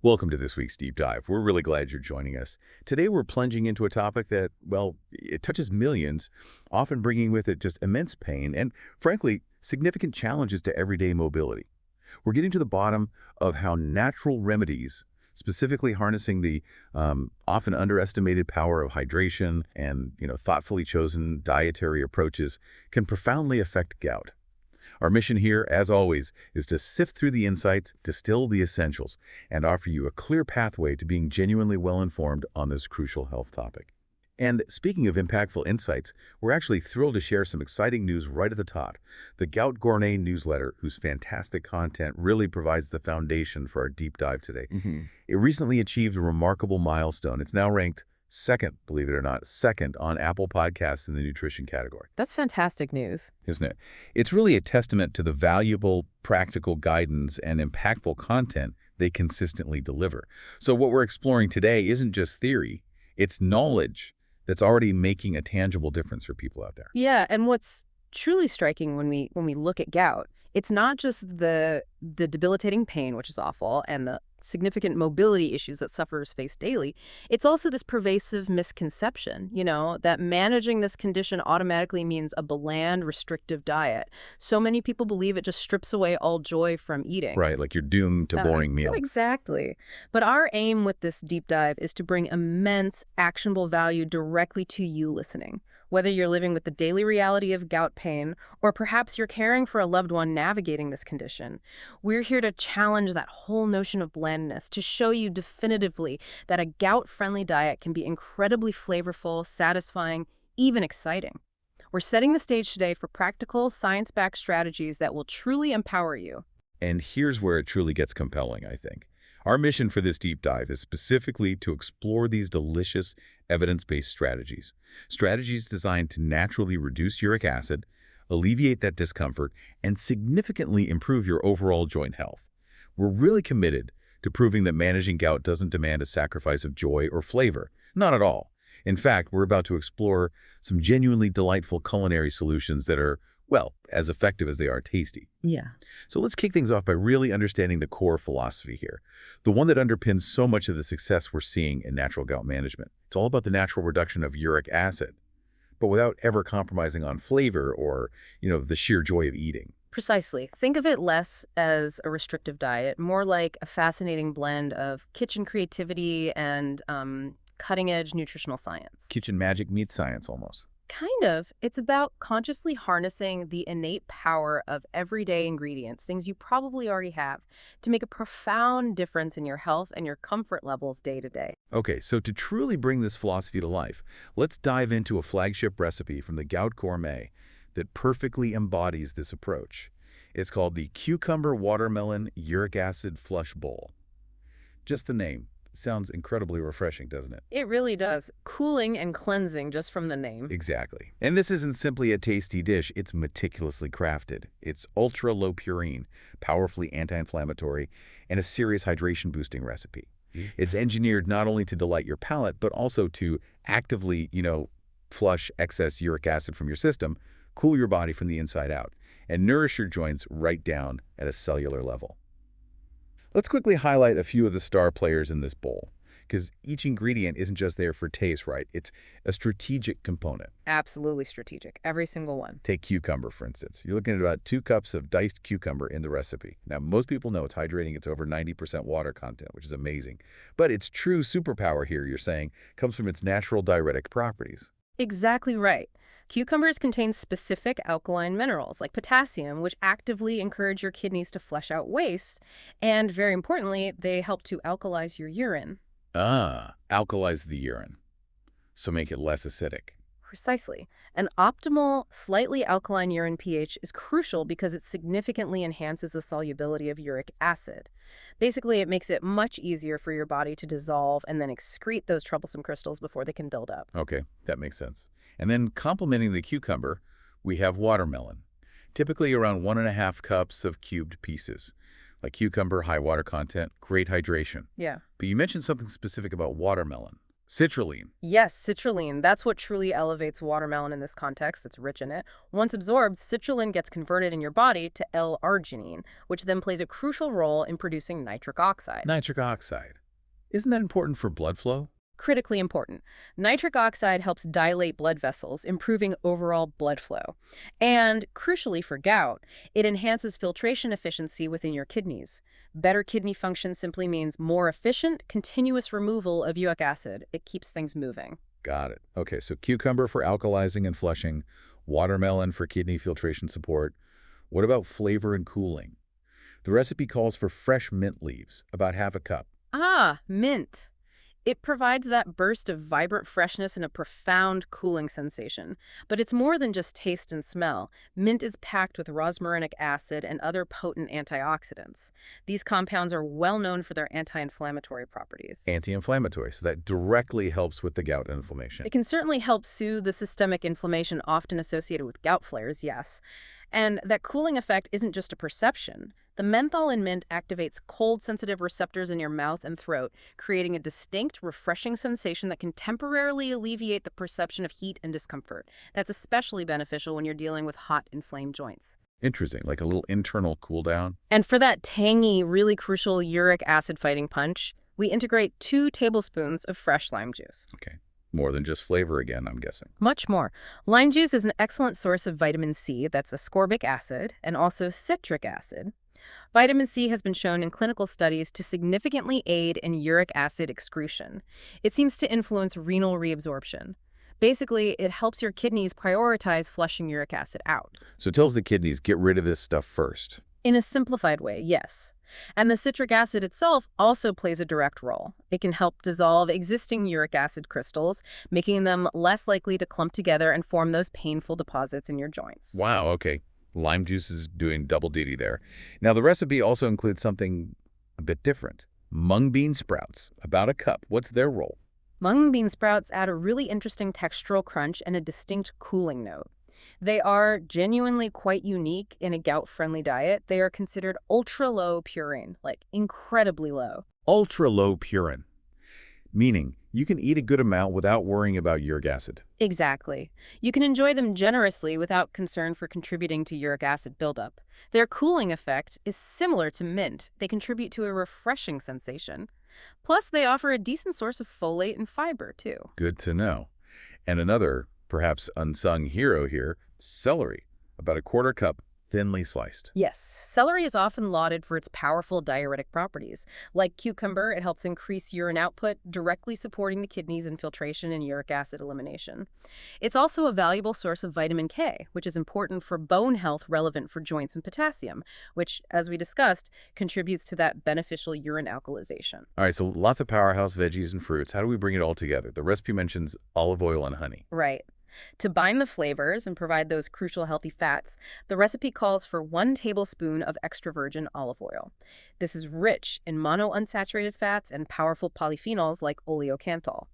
Welcome to this week's Deep Dive. We're really glad you're joining us. Today we're plunging into a topic that, well, it touches millions, often bringing with it just immense pain and, frankly, significant challenges to everyday mobility. We're getting to the bottom of how natural remedies, specifically harnessing the often underestimated power of hydration and, thoughtfully chosen dietary approaches, can profoundly affect gout. Our mission here, as always, is to sift through the insights, distill the essentials, and offer you a clear pathway to being genuinely well-informed on this crucial health topic. And speaking of impactful insights, we're actually thrilled to share some exciting news right at the top. The Gout Gourmet newsletter, whose fantastic content really provides the foundation for our deep dive today. It recently achieved a remarkable milestone. It's now ranked second, believe it or not, second on Apple Podcasts in the nutrition category. That's fantastic news. Isn't it? It's really a testament to the valuable, practical guidance and impactful content they consistently deliver. So what we're exploring today isn't just theory, it's knowledge that's already making a tangible difference for people out there. Yeah, and what's truly striking when we look at gout, it's not just the debilitating pain, which is awful, and the significant mobility issues that sufferers face daily. It's also this pervasive misconception, that managing this condition automatically means a bland, restrictive diet. So many people believe it just strips away all joy from eating. Right, like you're doomed to boring meal. Exactly. But our aim with this deep dive is to bring immense, actionable value directly to you listening. Whether you're living with the daily reality of gout pain, or perhaps you're caring for a loved one navigating this condition, we're here to challenge that whole notion of blandness, to show you definitively that a gout-friendly diet can be incredibly flavorful, satisfying, even exciting. We're setting the stage today for practical, science-backed strategies that will truly empower you. And here's where it truly gets compelling, I think. Our mission for this deep dive is specifically to explore these delicious, evidence-based strategies. Strategies designed to naturally reduce uric acid, alleviate that discomfort, and significantly improve your overall joint health. We're really committed to proving that managing gout doesn't demand a sacrifice of joy or flavor. Not at all. In fact, we're about to explore some genuinely delightful culinary solutions that are, well, as effective as they are tasty. Yeah. So let's kick things off by really understanding the core philosophy here, the one that underpins so much of the success we're seeing in natural gout management. It's all about the natural reduction of uric acid, but without ever compromising on flavor or, the sheer joy of eating. Precisely. Think of it less as a restrictive diet, more like a fascinating blend of kitchen creativity and cutting-edge nutritional science. Kitchen magic meets science almost. Kind of. It's about consciously harnessing the innate power of everyday ingredients, things you probably already have, to make a profound difference in your health and your comfort levels day to day. Okay, so to truly bring this philosophy to life, let's dive into a flagship recipe from the Gout Gourmet that perfectly embodies this approach. It's called the Cucumber Watermelon Uric Acid Flush Bowl. Just the name sounds incredibly refreshing, doesn't it? It really does. Cooling and cleansing just from the name. Exactly. And this isn't simply a tasty dish, it's meticulously crafted. It's ultra-low purine, powerfully anti-inflammatory, and a serious hydration-boosting recipe. It's engineered not only to delight your palate, but also to actively, flush excess uric acid from your system, cool your body from the inside out, and nourish your joints right down at a cellular level. Let's quickly highlight a few of the star players in this bowl, because each ingredient isn't just there for taste, right? It's a strategic component. Absolutely strategic. Every single one. Take cucumber, for instance. You're looking at about 2 cups of diced cucumber in the recipe. Now, most people know it's hydrating. It's over 90% water content, which is amazing. But its true superpower here, you're saying, comes from its natural diuretic properties. Exactly right. Cucumbers contain specific alkaline minerals like potassium, which actively encourage your kidneys to flush out waste. And very importantly, they help to alkalize your urine. Alkalize the urine. So make it less acidic. Precisely. An optimal, slightly alkaline urine pH is crucial because it significantly enhances the solubility of uric acid. Basically, it makes it much easier for your body to dissolve and then excrete those troublesome crystals before they can build up. Okay, that makes sense. And then complementing the cucumber, we have watermelon. Typically around 1.5 cups of cubed pieces. Like cucumber, high water content, great hydration. Yeah. But you mentioned something specific about watermelon. Citrulline. Yes, citrulline. That's what truly elevates watermelon in this context. It's rich in it. Once absorbed, citrulline gets converted in your body to L-arginine, which then plays a crucial role in producing nitric oxide. Nitric oxide. Isn't that important for blood flow? Critically important. Nitric oxide helps dilate blood vessels, improving overall blood flow. And crucially for gout, it enhances filtration efficiency within your kidneys. Better kidney function simply means more efficient, continuous removal of uric acid. It keeps things moving. Got it. Okay, so cucumber for alkalizing and flushing, watermelon for kidney filtration support. What about flavor and cooling? The recipe calls for fresh mint leaves, about half a cup. Ah, mint. It provides that burst of vibrant freshness and a profound cooling sensation. But it's more than just taste and smell. Mint is packed with rosmarinic acid and other potent antioxidants. These compounds are well known for their anti-inflammatory properties. Anti-inflammatory, so that directly helps with the gout inflammation. It can certainly help soothe the systemic inflammation often associated with gout flares, yes. And that cooling effect isn't just a perception. The menthol in mint activates cold-sensitive receptors in your mouth and throat, creating a distinct, refreshing sensation that can temporarily alleviate the perception of heat and discomfort. That's especially beneficial when you're dealing with hot, inflamed joints. Interesting, like a little internal cool down. And for that tangy, really crucial uric acid-fighting punch, we integrate 2 tablespoons of fresh lime juice. Okay, more than just flavor again, I'm guessing. Much more. Lime juice is an excellent source of vitamin C, that's ascorbic acid, and also citric acid. Vitamin C has been shown in clinical studies to significantly aid in uric acid excretion. It seems to influence renal reabsorption. Basically, it helps your kidneys prioritize flushing uric acid out. So it tells the kidneys, get rid of this stuff first. In a simplified way, yes. And the citric acid itself also plays a direct role. It can help dissolve existing uric acid crystals, making them less likely to clump together and form those painful deposits in your joints. Wow, okay. Lime juice is doing double duty there. Now, the recipe also includes something a bit different. Mung bean sprouts, about a cup. What's their role? Mung bean sprouts add a really interesting textural crunch and a distinct cooling note. They are genuinely quite unique in a gout-friendly diet. They are considered ultra-low purine, like incredibly low. Ultra-low purine, meaning you can eat a good amount without worrying about uric acid. Exactly. You can enjoy them generously without concern for contributing to uric acid buildup. Their cooling effect is similar to mint. They contribute to a refreshing sensation. Plus, they offer a decent source of folate and fiber, too. Good to know. And another, perhaps unsung hero here, celery, about a quarter cup, thinly sliced. Yes, celery is often lauded for its powerful diuretic properties. Like cucumber, it helps increase urine output, directly supporting the kidneys in filtration and uric acid elimination. It's also a valuable source of vitamin K, which is important for bone health relevant for joints, and potassium, which, as we discussed, contributes to that beneficial urine alkalization. All right, so lots of powerhouse veggies and fruits. How do we bring it all together? The recipe mentions olive oil and honey. Right. To bind the flavors and provide those crucial healthy fats, the recipe calls for 1 tablespoon of extra virgin olive oil. This is rich in monounsaturated fats and powerful polyphenols like oleocanthal.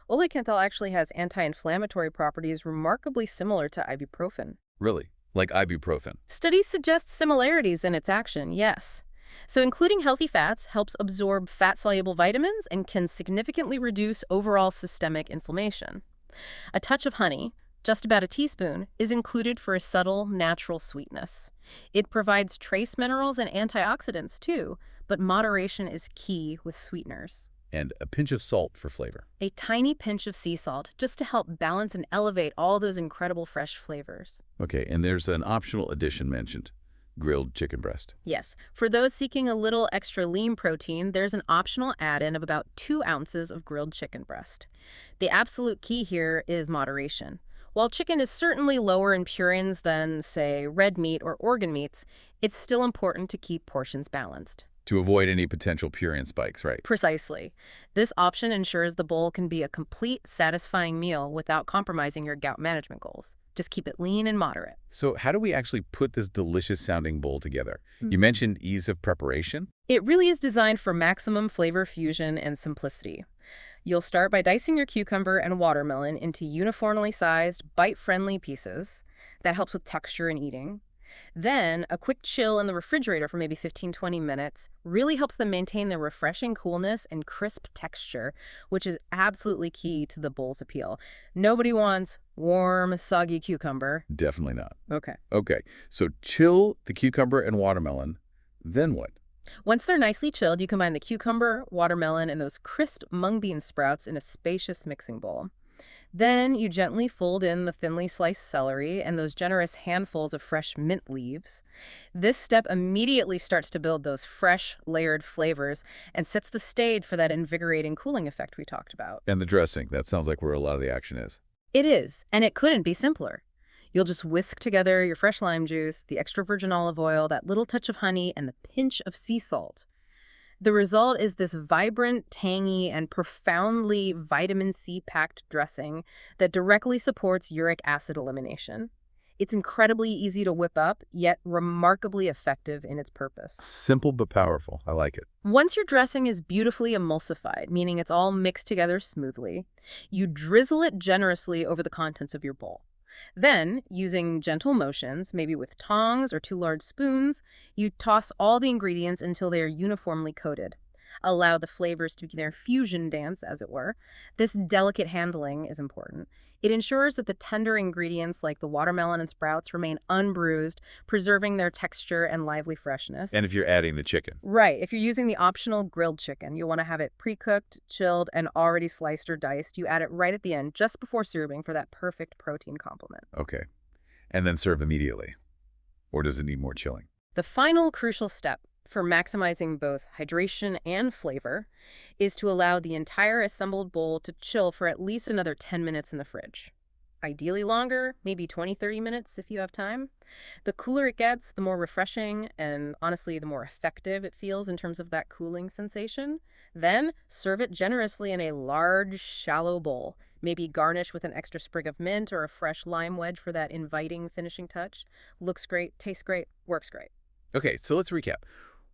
Oleocanthal actually has anti-inflammatory properties remarkably similar to ibuprofen. Really? Like ibuprofen? Studies suggest similarities in its action, yes. So including healthy fats helps absorb fat-soluble vitamins and can significantly reduce overall systemic inflammation. A touch of honey, just about a teaspoon, is included for a subtle, natural sweetness. It provides trace minerals and antioxidants too, but moderation is key with sweeteners. And a pinch of salt for flavor. A tiny pinch of sea salt, just to help balance and elevate all those incredible fresh flavors. Okay, and there's an optional addition mentioned, grilled chicken breast. Yes, for those seeking a little extra lean protein, there's an optional add-in of about 2 ounces of grilled chicken breast. The absolute key here is moderation. While chicken is certainly lower in purines than, say, red meat or organ meats, it's still important to keep portions balanced. To avoid any potential purine spikes, right? Precisely. This option ensures the bowl can be a complete, satisfying meal without compromising your gout management goals. Just keep it lean and moderate. So how do we actually put this delicious-sounding bowl together? You mentioned ease of preparation? It really is designed for maximum flavor fusion and simplicity. You'll start by dicing your cucumber and watermelon into uniformly sized, bite-friendly pieces. That helps with texture and eating. Then a quick chill in the refrigerator for maybe 15–20 minutes really helps them maintain their refreshing coolness and crisp texture, which is absolutely key to the bowl's appeal. Nobody wants warm, soggy cucumber. Definitely not. Okay. Okay, so chill the cucumber and watermelon, then what? Once they're nicely chilled, you combine the cucumber, watermelon, and those crisp mung bean sprouts in a spacious mixing bowl. Then you gently fold in the thinly sliced celery and those generous handfuls of fresh mint leaves. This step immediately starts to build those fresh, layered flavors and sets the stage for that invigorating cooling effect we talked about. And the dressing, that sounds like where a lot of the action is. It is, and it couldn't be simpler. You'll just whisk together your fresh lime juice, the extra virgin olive oil, that little touch of honey, and the pinch of sea salt. The result is this vibrant, tangy, and profoundly vitamin C-packed dressing that directly supports uric acid elimination. It's incredibly easy to whip up, yet remarkably effective in its purpose. Simple but powerful. I like it. Once your dressing is beautifully emulsified, meaning it's all mixed together smoothly, you drizzle it generously over the contents of your bowl. Then, using gentle motions, maybe with tongs or 2 large spoons, you toss all the ingredients until they are uniformly coated. Allow the flavors to begin their fusion dance, as it were. This delicate handling is important. It ensures that the tender ingredients like the watermelon and sprouts remain unbruised, preserving their texture and lively freshness. And if you're adding the chicken. Right. If you're using the optional grilled chicken, you'll want to have it pre-cooked, chilled, and already sliced or diced. You add it right at the end, just before serving, for that perfect protein complement. Okay. And then serve immediately. Or does it need more chilling? The final crucial step for maximizing both hydration and flavor is to allow the entire assembled bowl to chill for at least another 10 minutes in the fridge. Ideally longer, maybe 20–30 minutes if you have time. The cooler it gets, the more refreshing and honestly the more effective it feels in terms of that cooling sensation. Then serve it generously in a large, shallow bowl. Maybe garnish with an extra sprig of mint or a fresh lime wedge for that inviting finishing touch. Looks great, tastes great, works great. Okay, so let's recap.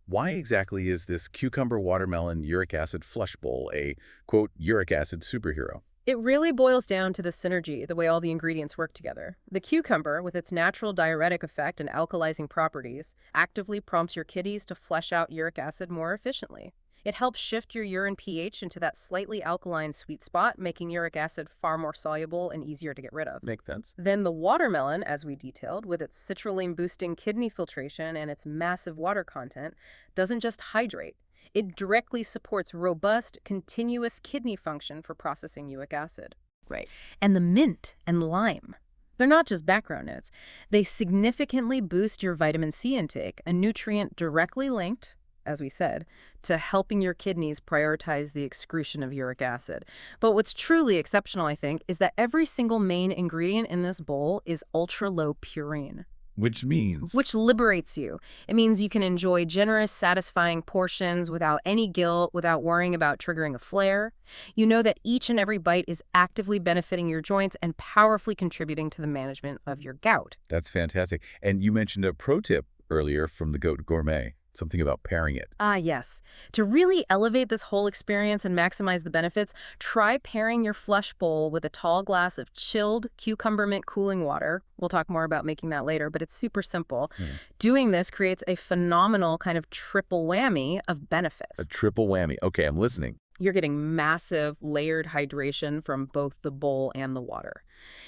Why exactly is this cucumber watermelon uric acid flush bowl a, quote, uric acid superhero? It really boils down to the synergy, the way all the ingredients work together. The cucumber, with its natural diuretic effect and alkalizing properties, actively prompts your kidneys to flush out uric acid more efficiently. It helps shift your urine pH into that slightly alkaline sweet spot, making uric acid far more soluble and easier to get rid of. Makes sense. Then the watermelon, as we detailed, with its citrulline-boosting kidney filtration and its massive water content, doesn't just hydrate. It directly supports robust, continuous kidney function for processing uric acid. Right. And the mint and lime, they're not just background notes. They significantly boost your vitamin C intake, a nutrient directly linked, as we said, to helping your kidneys prioritize the excretion of uric acid. But what's truly exceptional, I think, is that every single main ingredient in this bowl is ultra-low purine. Which means? Which liberates you. It means you can enjoy generous, satisfying portions without any guilt, without worrying about triggering a flare. You know that each and every bite is actively benefiting your joints and powerfully contributing to the management of your gout. That's fantastic. And you mentioned a pro tip earlier from the Gout Gourmet. Something about pairing it. Ah, yes. To really elevate this whole experience and maximize the benefits, try pairing your flush bowl with a tall glass of chilled cucumber mint cooling water. We'll talk more about making that later, but it's super simple. Doing this creates a phenomenal kind of triple whammy of benefits. A triple whammy. Okay, I'm listening. You're getting massive layered hydration from both the bowl and the water.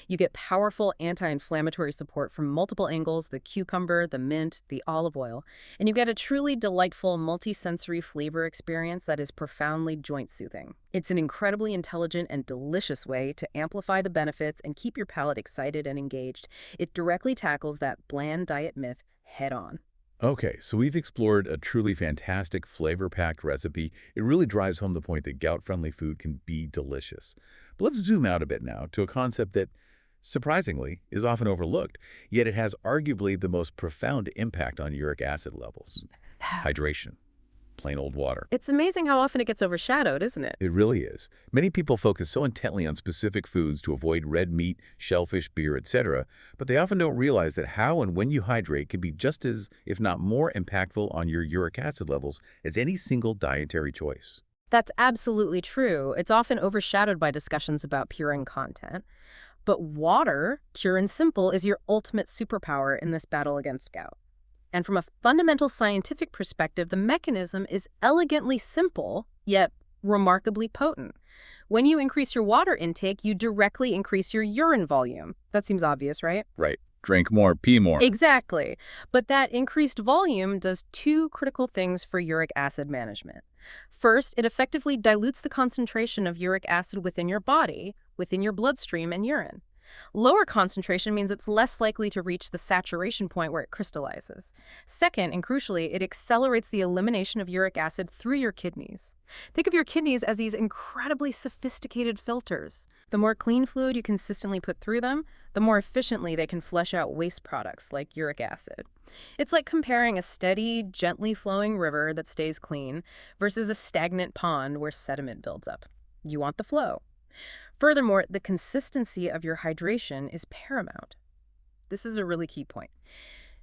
You get powerful anti-inflammatory support from multiple angles, the cucumber, the mint, the olive oil, and you get a truly delightful multi-sensory flavor experience that is profoundly joint-soothing. It's an incredibly intelligent and delicious way to amplify the benefits and keep your palate excited and engaged. It directly tackles that bland diet myth head-on. Okay, so we've explored a truly fantastic flavor-packed recipe. It really drives home the point that gout-friendly food can be delicious. But let's zoom out a bit now to a concept that, surprisingly, is often overlooked, yet it has arguably the most profound impact on uric acid levels. Hydration. Plain old water. It's amazing how often it gets overshadowed, isn't it? It really is. Many people focus so intently on specific foods to avoid red meat, shellfish, beer, etc., but they often don't realize that how and when you hydrate can be just as, if not more, impactful on your uric acid levels as any single dietary choice. That's absolutely true. It's often overshadowed by discussions about purine content. But water, pure and simple, is your ultimate superpower in this battle against gout. And from a fundamental scientific perspective, the mechanism is elegantly simple, yet remarkably potent. When you increase your water intake, you directly increase your urine volume. That seems obvious, right? Right. Drink more, pee more. Exactly. But that increased volume does two critical things for uric acid management. First, it effectively dilutes the concentration of uric acid within your body, within your bloodstream and urine. Lower concentration means it's less likely to reach the saturation point where it crystallizes. Second, and crucially, it accelerates the elimination of uric acid through your kidneys. Think of your kidneys as these incredibly sophisticated filters. The more clean fluid you consistently put through them, the more efficiently they can flush out waste products like uric acid. It's like comparing a steady, gently flowing river that stays clean versus a stagnant pond where sediment builds up. You want the flow. Furthermore, the consistency of your hydration is paramount. This is a really key point.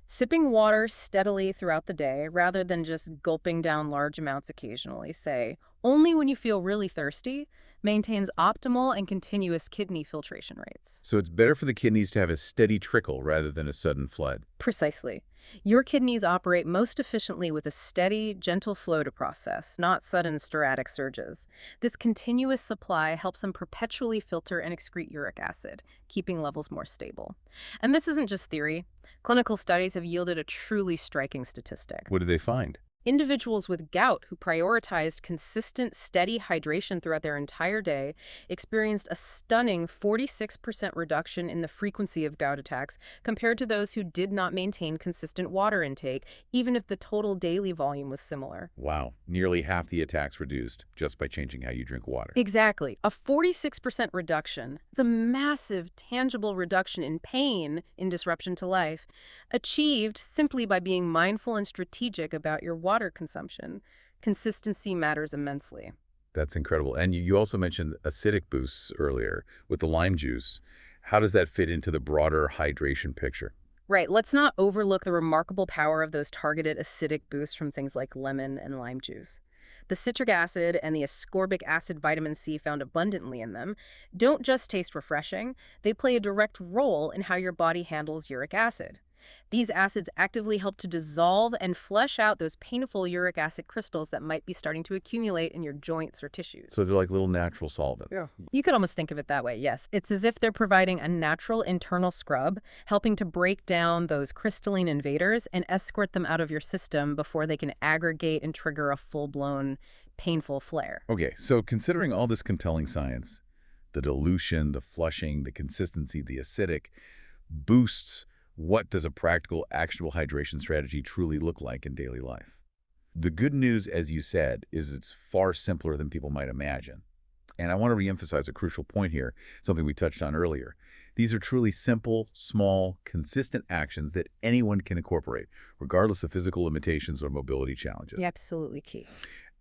Sipping water steadily throughout the day, rather than just gulping down large amounts occasionally, say, only when you feel really thirsty, maintains optimal and continuous kidney filtration rates. So it's better for the kidneys to have a steady trickle rather than a sudden flood. Precisely. Your kidneys operate most efficiently with a steady, gentle flow to process, not sudden sporadic surges. This continuous supply helps them perpetually filter and excrete uric acid, keeping levels more stable. And this isn't just theory. Clinical studies have yielded a truly striking statistic. What did they find? Individuals with gout who prioritized consistent, steady hydration throughout their entire day experienced a stunning 46% reduction in the frequency of gout attacks compared to those who did not maintain consistent water intake, even if the total daily volume was similar. Wow, nearly half the attacks reduced just by changing how you drink water. Exactly. A 46% reduction. It's a massive, tangible reduction in pain in disruption to life, achieved simply by being mindful and strategic about your water consumption. Consistency matters immensely. That's incredible. And you also mentioned acidic boosts earlier with the lime juice. How does that fit into the broader hydration picture? Right, let's not overlook the remarkable power of those targeted acidic boosts from things like lemon and lime juice. The citric acid and the ascorbic acid vitamin C found abundantly in them don't just taste refreshing, they play a direct role in how your body handles uric acid. These acids actively help to dissolve and flush out those painful uric acid crystals that might be starting to accumulate in your joints or tissues. So they're like little natural solvents. Yeah. You could almost think of it that way, yes. It's as if they're providing a natural internal scrub, helping to break down those crystalline invaders and escort them out of your system before they can aggregate and trigger a full-blown, painful flare. Okay, so considering all this compelling science, the dilution, the flushing, the consistency, the acidic boosts, what does a practical, actionable hydration strategy truly look like in daily life? The good news, as you said, is it's far simpler than people might imagine. And I want to reemphasize a crucial point here, something we touched on earlier. These are truly simple, small, consistent actions that anyone can incorporate, regardless of physical limitations or mobility challenges. Absolutely key.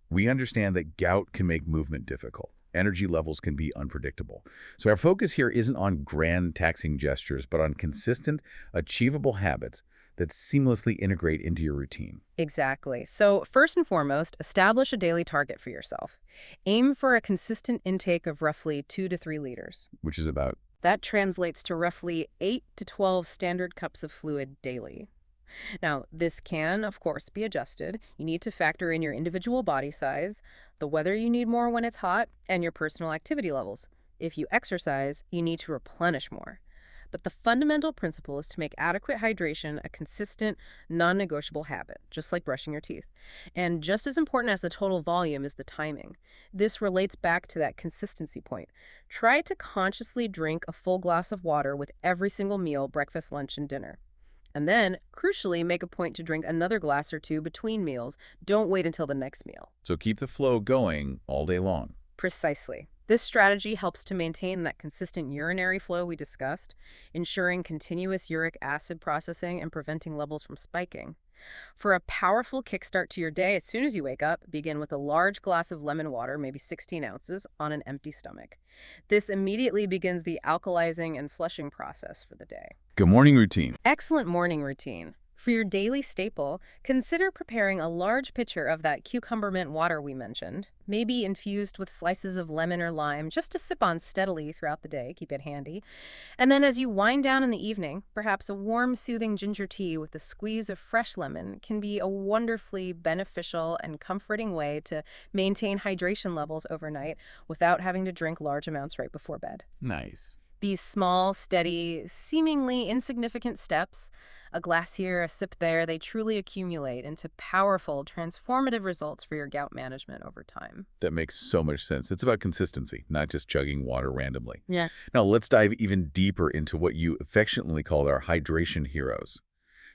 We understand that gout can make movement difficult. Energy levels can be unpredictable. So our focus here isn't on grand taxing gestures, but on consistent, achievable habits that seamlessly integrate into your routine. Exactly. So first and foremost, establish a daily target for yourself. Aim for a consistent intake of roughly 2 to 3 liters. Which is about... That translates to roughly 8 to 12 standard cups of fluid daily. Now, this can, of course, be adjusted. You need to factor in your individual body size, the weather you need more when it's hot, and your personal activity levels. If you exercise, you need to replenish more. But the fundamental principle is to make adequate hydration a consistent, non-negotiable habit, just like brushing your teeth. And just as important as the total volume is the timing. This relates back to that consistency point. Try to consciously drink a full glass of water with every single meal, breakfast, lunch, and dinner. And then, crucially, make a point to drink another glass or two between meals. Don't wait until the next meal. So keep the flow going all day long. Precisely. This strategy helps to maintain that consistent urinary flow we discussed, ensuring continuous uric acid processing and preventing levels from spiking. For a powerful kickstart to your day, as soon as you wake up, begin with a large glass of lemon water, maybe 16 ounces, on an empty stomach. This immediately begins the alkalizing and flushing process for the day. Good morning routine. Excellent morning routine. For your daily staple, consider preparing a large pitcher of that cucumber mint water we mentioned, maybe infused with slices of lemon or lime just to sip on steadily throughout the day. Keep it handy. And then as you wind down in the evening, perhaps a warm, soothing ginger tea with a squeeze of fresh lemon can be a wonderfully beneficial and comforting way to maintain hydration levels overnight without having to drink large amounts right before bed. Nice. These small, steady, seemingly insignificant steps, a glass here, a sip there, they truly accumulate into powerful, transformative results for your gout management over time. That makes so much sense. It's about consistency, not just chugging water randomly. Yeah. Now, let's dive even deeper into what you affectionately call our hydration heroes.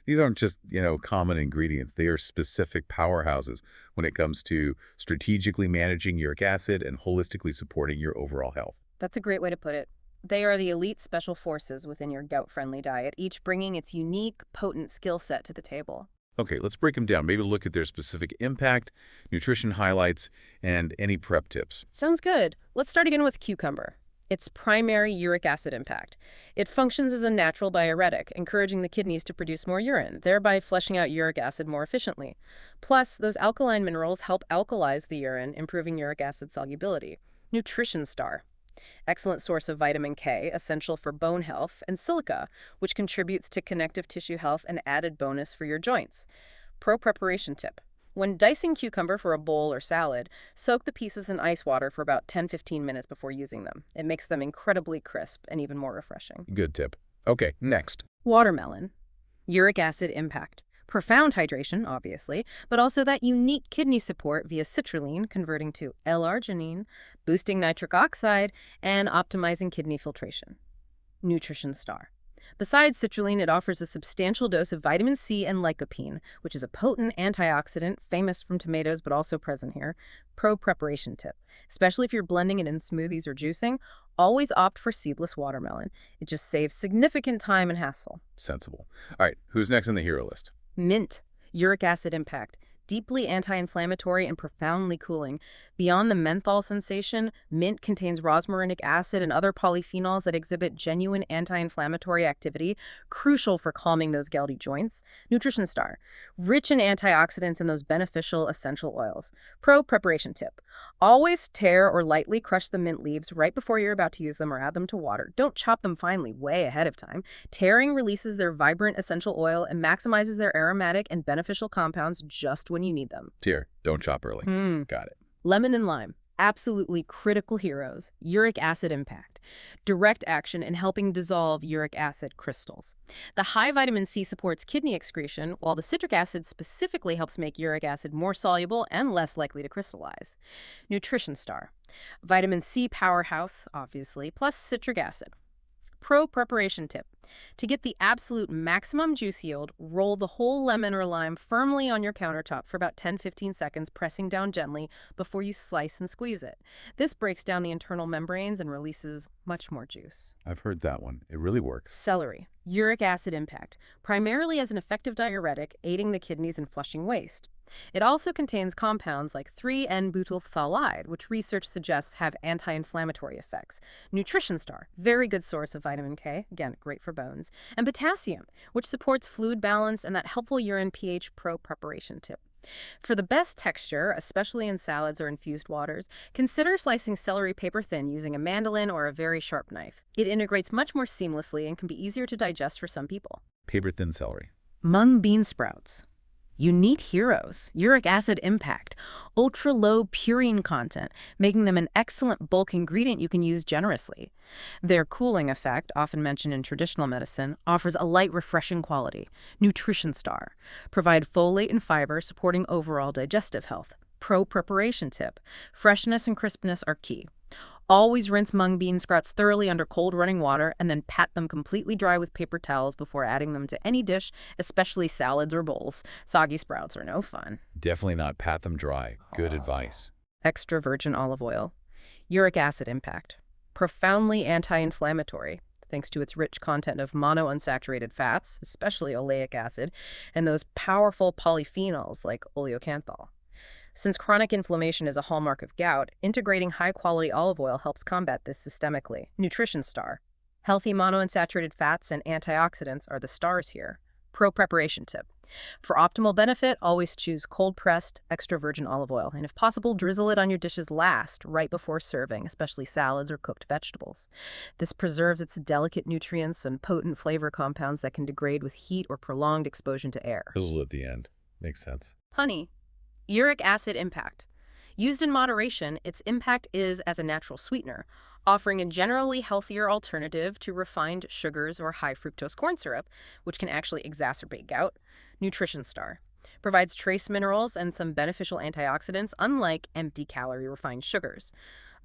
These aren't just, common ingredients. They are specific powerhouses when it comes to strategically managing uric acid and holistically supporting your overall health. That's a great way to put it. They are the elite special forces within your gout-friendly diet, each bringing its unique, potent skill set to the table. Okay, let's break them down. Maybe look at their specific impact, nutrition highlights, and any prep tips. Sounds good. Let's start again with cucumber. Its primary uric acid impact. It functions as a natural diuretic, encouraging the kidneys to produce more urine, thereby flushing out uric acid more efficiently. Plus, those alkaline minerals help alkalize the urine, improving uric acid solubility. Nutrition star. Excellent source of vitamin K, essential for bone health, and silica, which contributes to connective tissue health and added bonus for your joints. Pro preparation tip. When dicing cucumber for a bowl or salad, soak the pieces in ice water for about 10-15 minutes before using them. It makes them incredibly crisp and even more refreshing. Good tip. Okay, next. Watermelon. Uric acid impact. Profound hydration, obviously, but also that unique kidney support via citrulline, converting to L-arginine, boosting nitric oxide, and optimizing kidney filtration. Nutrition star. Besides citrulline, it offers a substantial dose of vitamin C and lycopene, which is a potent antioxidant, famous from tomatoes but also present here. Pro preparation tip. Especially if you're blending it in smoothies or juicing, always opt for seedless watermelon. It just saves significant time and hassle. Sensible. All right, who's next on the hero list? Mint. Uric acid impact. Deeply anti-inflammatory and profoundly cooling. Beyond the menthol sensation, mint contains rosmarinic acid and other polyphenols that exhibit genuine anti-inflammatory activity, crucial for calming those gouty joints. Nutrition star. Rich in antioxidants and those beneficial essential oils. Pro preparation tip. Always tear or lightly crush the mint leaves right before you're about to use them or add them to water. Don't chop them finely way ahead of time. Tearing releases their vibrant essential oil and maximizes their aromatic and beneficial compounds just when you need them. Tear, don't chop early. Got it. Lemon and lime. Absolutely critical heroes. Uric acid impact. Direct action in helping dissolve uric acid crystals. The high vitamin C supports kidney excretion, while the citric acid specifically helps make uric acid more soluble and less likely to crystallize. Nutrition star. Vitamin C powerhouse, obviously, plus citric acid. Pro preparation tip. To get the absolute maximum juice yield, roll the whole lemon or lime firmly on your countertop for about 10-15 seconds, pressing down gently before you slice and squeeze it. This breaks down the internal membranes and releases much more juice. I've heard that one. It really works. Celery. Uric acid impact. Primarily as an effective diuretic, aiding the kidneys in flushing waste. It also contains compounds like 3N-butyl phthalate, which research suggests have anti-inflammatory effects. Nutrition star, very good source of vitamin K, again, great for bones. And potassium, which supports fluid balance and that helpful urine pH. Pro preparation tip. For the best texture, especially in salads or infused waters, consider slicing celery paper thin using a mandolin or a very sharp knife. It integrates much more seamlessly and can be easier to digest for some people. Paper thin celery. Mung bean sprouts. Unique heroes, uric acid impact, ultra-low purine content, making them an excellent bulk ingredient you can use generously. Their cooling effect, often mentioned in traditional medicine, offers a light, refreshing quality. Nutrition star. Provide folate and fiber, supporting overall digestive health. Pro preparation tip. Freshness and crispness are key. Always rinse mung bean sprouts thoroughly under cold running water and then pat them completely dry with paper towels before adding them to any dish, especially salads or bowls. Soggy sprouts are no fun. Definitely not pat them dry. Good advice. Extra virgin olive oil. Uric acid impact. Profoundly anti-inflammatory, thanks to its rich content of monounsaturated fats, especially oleic acid, and those powerful polyphenols like oleocanthal. Since chronic inflammation is a hallmark of gout, integrating high-quality olive oil helps combat this systemically. Nutrition star. Healthy monounsaturated fats and antioxidants are the stars here. Pro preparation tip. For optimal benefit, always choose cold-pressed, extra virgin olive oil, and if possible, drizzle it on your dishes last, right before serving, especially salads or cooked vegetables. This preserves its delicate nutrients and potent flavor compounds that can degrade with heat or prolonged exposure to air. Drizzle at the end. Makes sense. Honey. Uric acid impact. Used in moderation, its impact is as a natural sweetener, offering a generally healthier alternative to refined sugars or high fructose corn syrup, which can actually exacerbate gout. Nutrition Star provides trace minerals and some beneficial antioxidants, unlike empty-calorie refined sugars.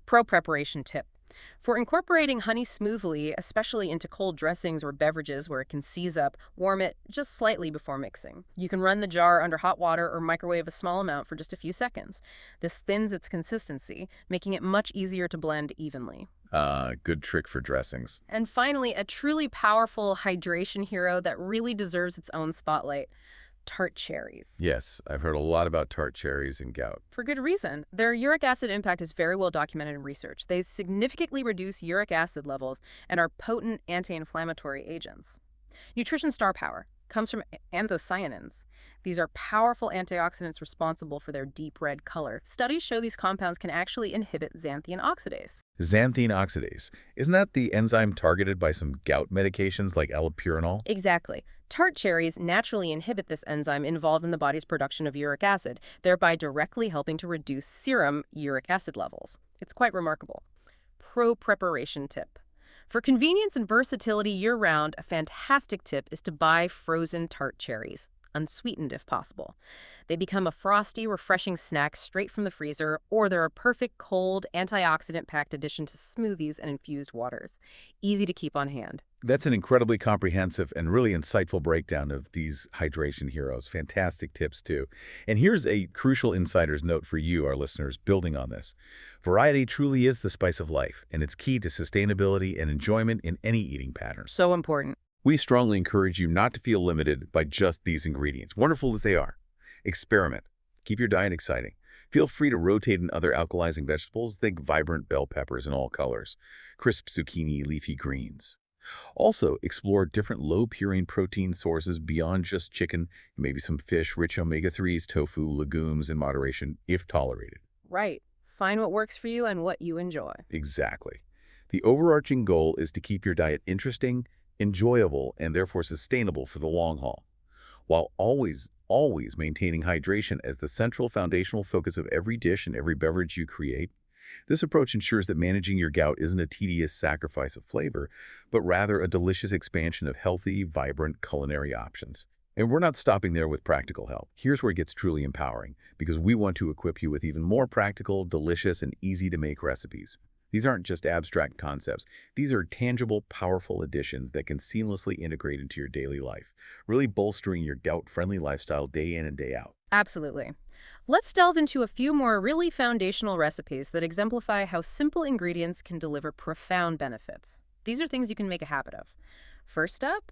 Pro preparation tip. For incorporating honey smoothly, especially into cold dressings or beverages where it can seize up, warm it just slightly before mixing. You can run the jar under hot water or microwave a small amount for just a few seconds. This thins its consistency, making it much easier to blend evenly. Good trick for dressings. And finally, a truly powerful hydration hero that really deserves its own spotlight. Tart cherries. Yes, I've heard a lot about tart cherries and gout. For good reason. Their uric acid impact is very well documented in research. They significantly reduce uric acid levels and are potent anti-inflammatory agents. Nutrition Star Power comes from anthocyanins. These are powerful antioxidants responsible for their deep red color. Studies show these compounds can actually inhibit xanthine oxidase. Xanthine oxidase. Isn't that the enzyme targeted by some gout medications like allopurinol? Exactly. Tart cherries naturally inhibit this enzyme involved in the body's production of uric acid, thereby directly helping to reduce serum uric acid levels. It's quite remarkable. Pro preparation tip. For convenience and versatility year-round, a fantastic tip is to buy frozen tart cherries, unsweetened if possible. They become a frosty, refreshing snack straight from the freezer, or they're a perfect cold, antioxidant-packed addition to smoothies and infused waters. Easy to keep on hand. That's an incredibly comprehensive and really insightful breakdown of these hydration heroes. Fantastic tips, too. And here's a crucial insider's note for you, our listeners, building on this. Variety truly is the spice of life, and it's key to sustainability and enjoyment in any eating pattern. So important. We strongly encourage you not to feel limited by just these ingredients, wonderful as they are. Experiment. Keep your diet exciting. Feel free to rotate in other alkalizing vegetables. Think vibrant bell peppers in all colors, crisp zucchini, leafy greens. Also, explore different low-purine protein sources beyond just chicken, maybe some fish, rich omega-3s, tofu, legumes in moderation, if tolerated. Right. Find what works for you and what you enjoy. Exactly. The overarching goal is to keep your diet interesting, enjoyable, and therefore sustainable for the long haul, while always maintaining hydration as the central foundational focus of every dish and every beverage you create. This approach ensures that managing your gout isn't a tedious sacrifice of flavor, but rather a delicious expansion of healthy, vibrant culinary options. And we're not stopping there with practical help. Here's where it gets truly empowering, because we want to equip you with even more practical, delicious, and easy-to-make recipes. These aren't just abstract concepts. These are tangible, powerful additions that can seamlessly integrate into your daily life, really bolstering your gout-friendly lifestyle day in and day out. Absolutely. Let's delve into a few more really foundational recipes that exemplify how simple ingredients can deliver profound benefits. These are things you can make a habit of. First up,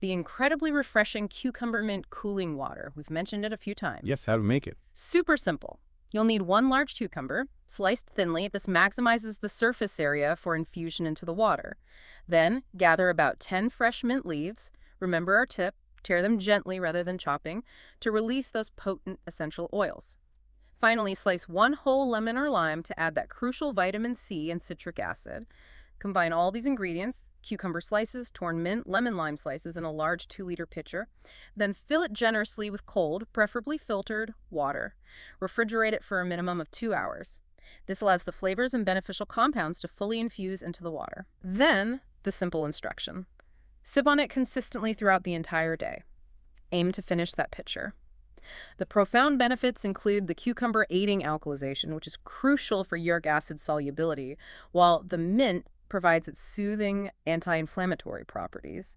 the incredibly refreshing cucumber mint cooling water. We've mentioned it a few times. Yes, how to make it. Super simple. You'll need one large cucumber, sliced thinly. This maximizes the surface area for infusion into the water. Then, gather about 10 fresh mint leaves. Remember our tip, tear them gently rather than chopping, to release those potent essential oils. Finally, slice one whole lemon or lime to add that crucial vitamin C and citric acid. Combine all these ingredients, cucumber slices, torn mint, lemon lime slices in a large 2-liter pitcher. Then fill it generously with cold, preferably filtered, water. Refrigerate it for a minimum of 2 hours. This allows the flavors and beneficial compounds to fully infuse into the water. Then, the simple instruction. Sip on it consistently throughout the entire day. Aim to finish that pitcher. The profound benefits include the cucumber aiding alkalization, which is crucial for uric acid solubility, while the mint provides its soothing anti-inflammatory properties.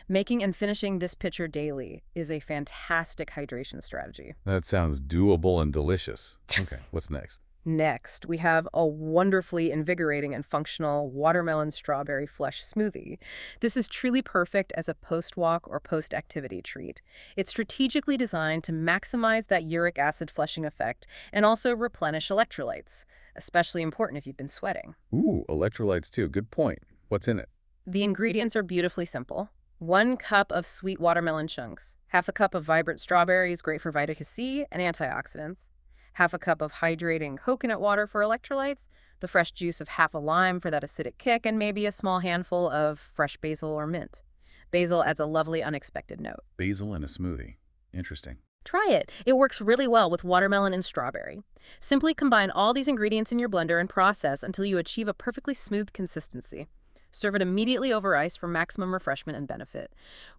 Making and finishing this pitcher daily is a fantastic hydration strategy. That sounds doable and delicious. Yes. Okay, what's next? Next, we have a wonderfully invigorating and functional watermelon strawberry flush smoothie. This is truly perfect as a post-walk or post-activity treat. It's strategically designed to maximize that uric acid flushing effect and also replenish electrolytes, especially important if you've been sweating. Ooh, electrolytes too. Good point. What's in it? The ingredients are beautifully simple. 1 cup of sweet watermelon chunks. Half a cup of vibrant strawberries, great for vitamin C and antioxidants. Half a cup of hydrating coconut water for electrolytes. The fresh juice of half a lime for that acidic kick, and maybe a small handful of fresh basil or mint. Basil adds a lovely unexpected note. Basil in a smoothie. Interesting. Try it. It works really well with watermelon and strawberry. Simply combine all these ingredients in your blender and process until you achieve a perfectly smooth consistency. Serve it immediately over ice for maximum refreshment and benefit.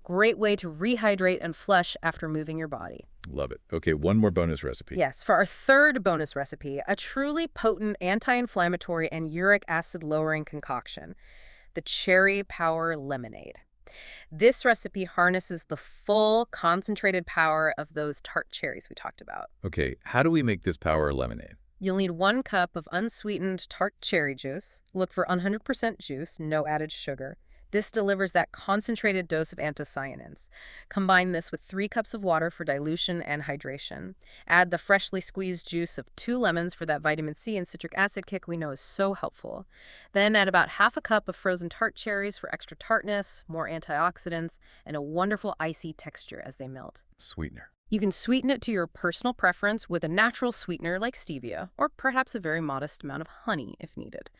Great way to rehydrate and flush after moving your body. Love it. Okay, one more bonus recipe. Yes, for our third bonus recipe, a truly potent anti-inflammatory and uric acid lowering concoction, the Cherry Power Lemonade. This recipe harnesses the full concentrated power of those tart cherries we talked about. Okay, how do we make this power lemonade? You'll need 1 cup of unsweetened tart cherry juice. Look for 100% juice, no added sugar. This delivers that concentrated dose of anthocyanins. Combine this with 3 cups of water for dilution and hydration. Add the freshly squeezed juice of 2 lemons for that vitamin C and citric acid kick we know is so helpful. Then add about half a cup of frozen tart cherries for extra tartness, more antioxidants, and a wonderful icy texture as they melt. Sweetener. You can sweeten it to your personal preference with a natural sweetener like stevia, or perhaps a very modest amount of honey if needed.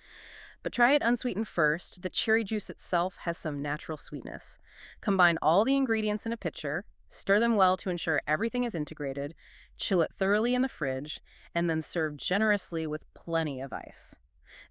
But try it unsweetened first. The cherry juice itself has some natural sweetness. Combine all the ingredients in a pitcher, stir them well to ensure everything is integrated, chill it thoroughly in the fridge, and then serve generously with plenty of ice.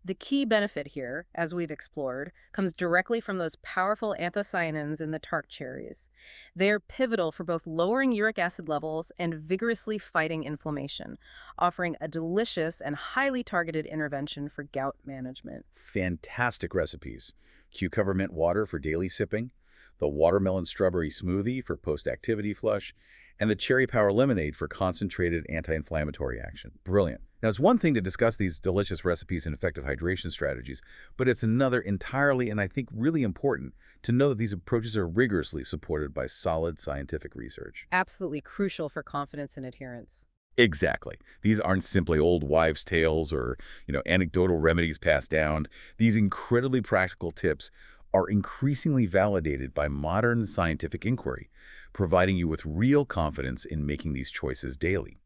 The key benefit here, as we've explored, comes directly from those powerful anthocyanins in the tart cherries. They are pivotal for both lowering uric acid levels and vigorously fighting inflammation, offering a delicious and highly targeted intervention for gout management. Fantastic recipes. Cucumber mint water for daily sipping, the watermelon strawberry smoothie for post-activity flush, and the cherry power lemonade for concentrated anti-inflammatory action. Brilliant. Now, it's one thing to discuss these delicious recipes and effective hydration strategies, but it's another entirely, and I think really important, to know that these approaches are rigorously supported by solid scientific research. Absolutely crucial for confidence and adherence. Exactly. These aren't simply old wives' tales or, anecdotal remedies passed down. These incredibly practical tips are increasingly validated by modern scientific inquiry, providing you with real confidence in making these choices daily.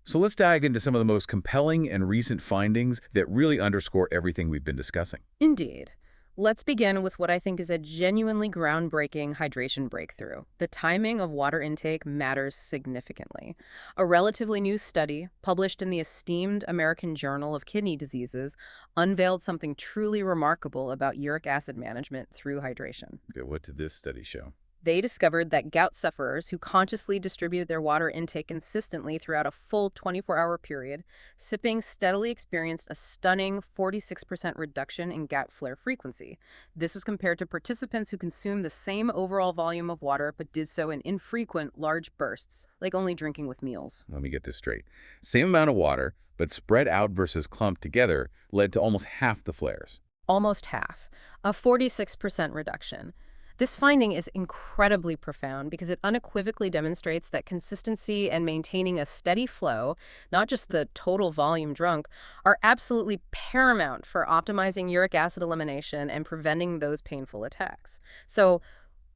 So let's dive into some of the most compelling and recent findings that really underscore everything we've been discussing. Indeed. Let's begin with what I think is a genuinely groundbreaking hydration breakthrough. The timing of water intake matters significantly. A relatively new study, published in the esteemed American Journal of Kidney Diseases, unveiled something truly remarkable about uric acid management through hydration. Okay, what did this study show? They discovered that gout sufferers who consciously distributed their water intake consistently throughout a full 24-hour period, sipping steadily experienced a stunning 46% reduction in gout flare frequency. This was compared to participants who consumed the same overall volume of water but did so in infrequent, large bursts, like only drinking with meals. Let me get this straight. Same amount of water, but spread out versus clumped together led to almost half the flares. Almost half, a 46% reduction. This finding is incredibly profound because it unequivocally demonstrates that consistency and maintaining a steady flow, not just the total volume drunk, are absolutely paramount for optimizing uric acid elimination and preventing those painful attacks. So,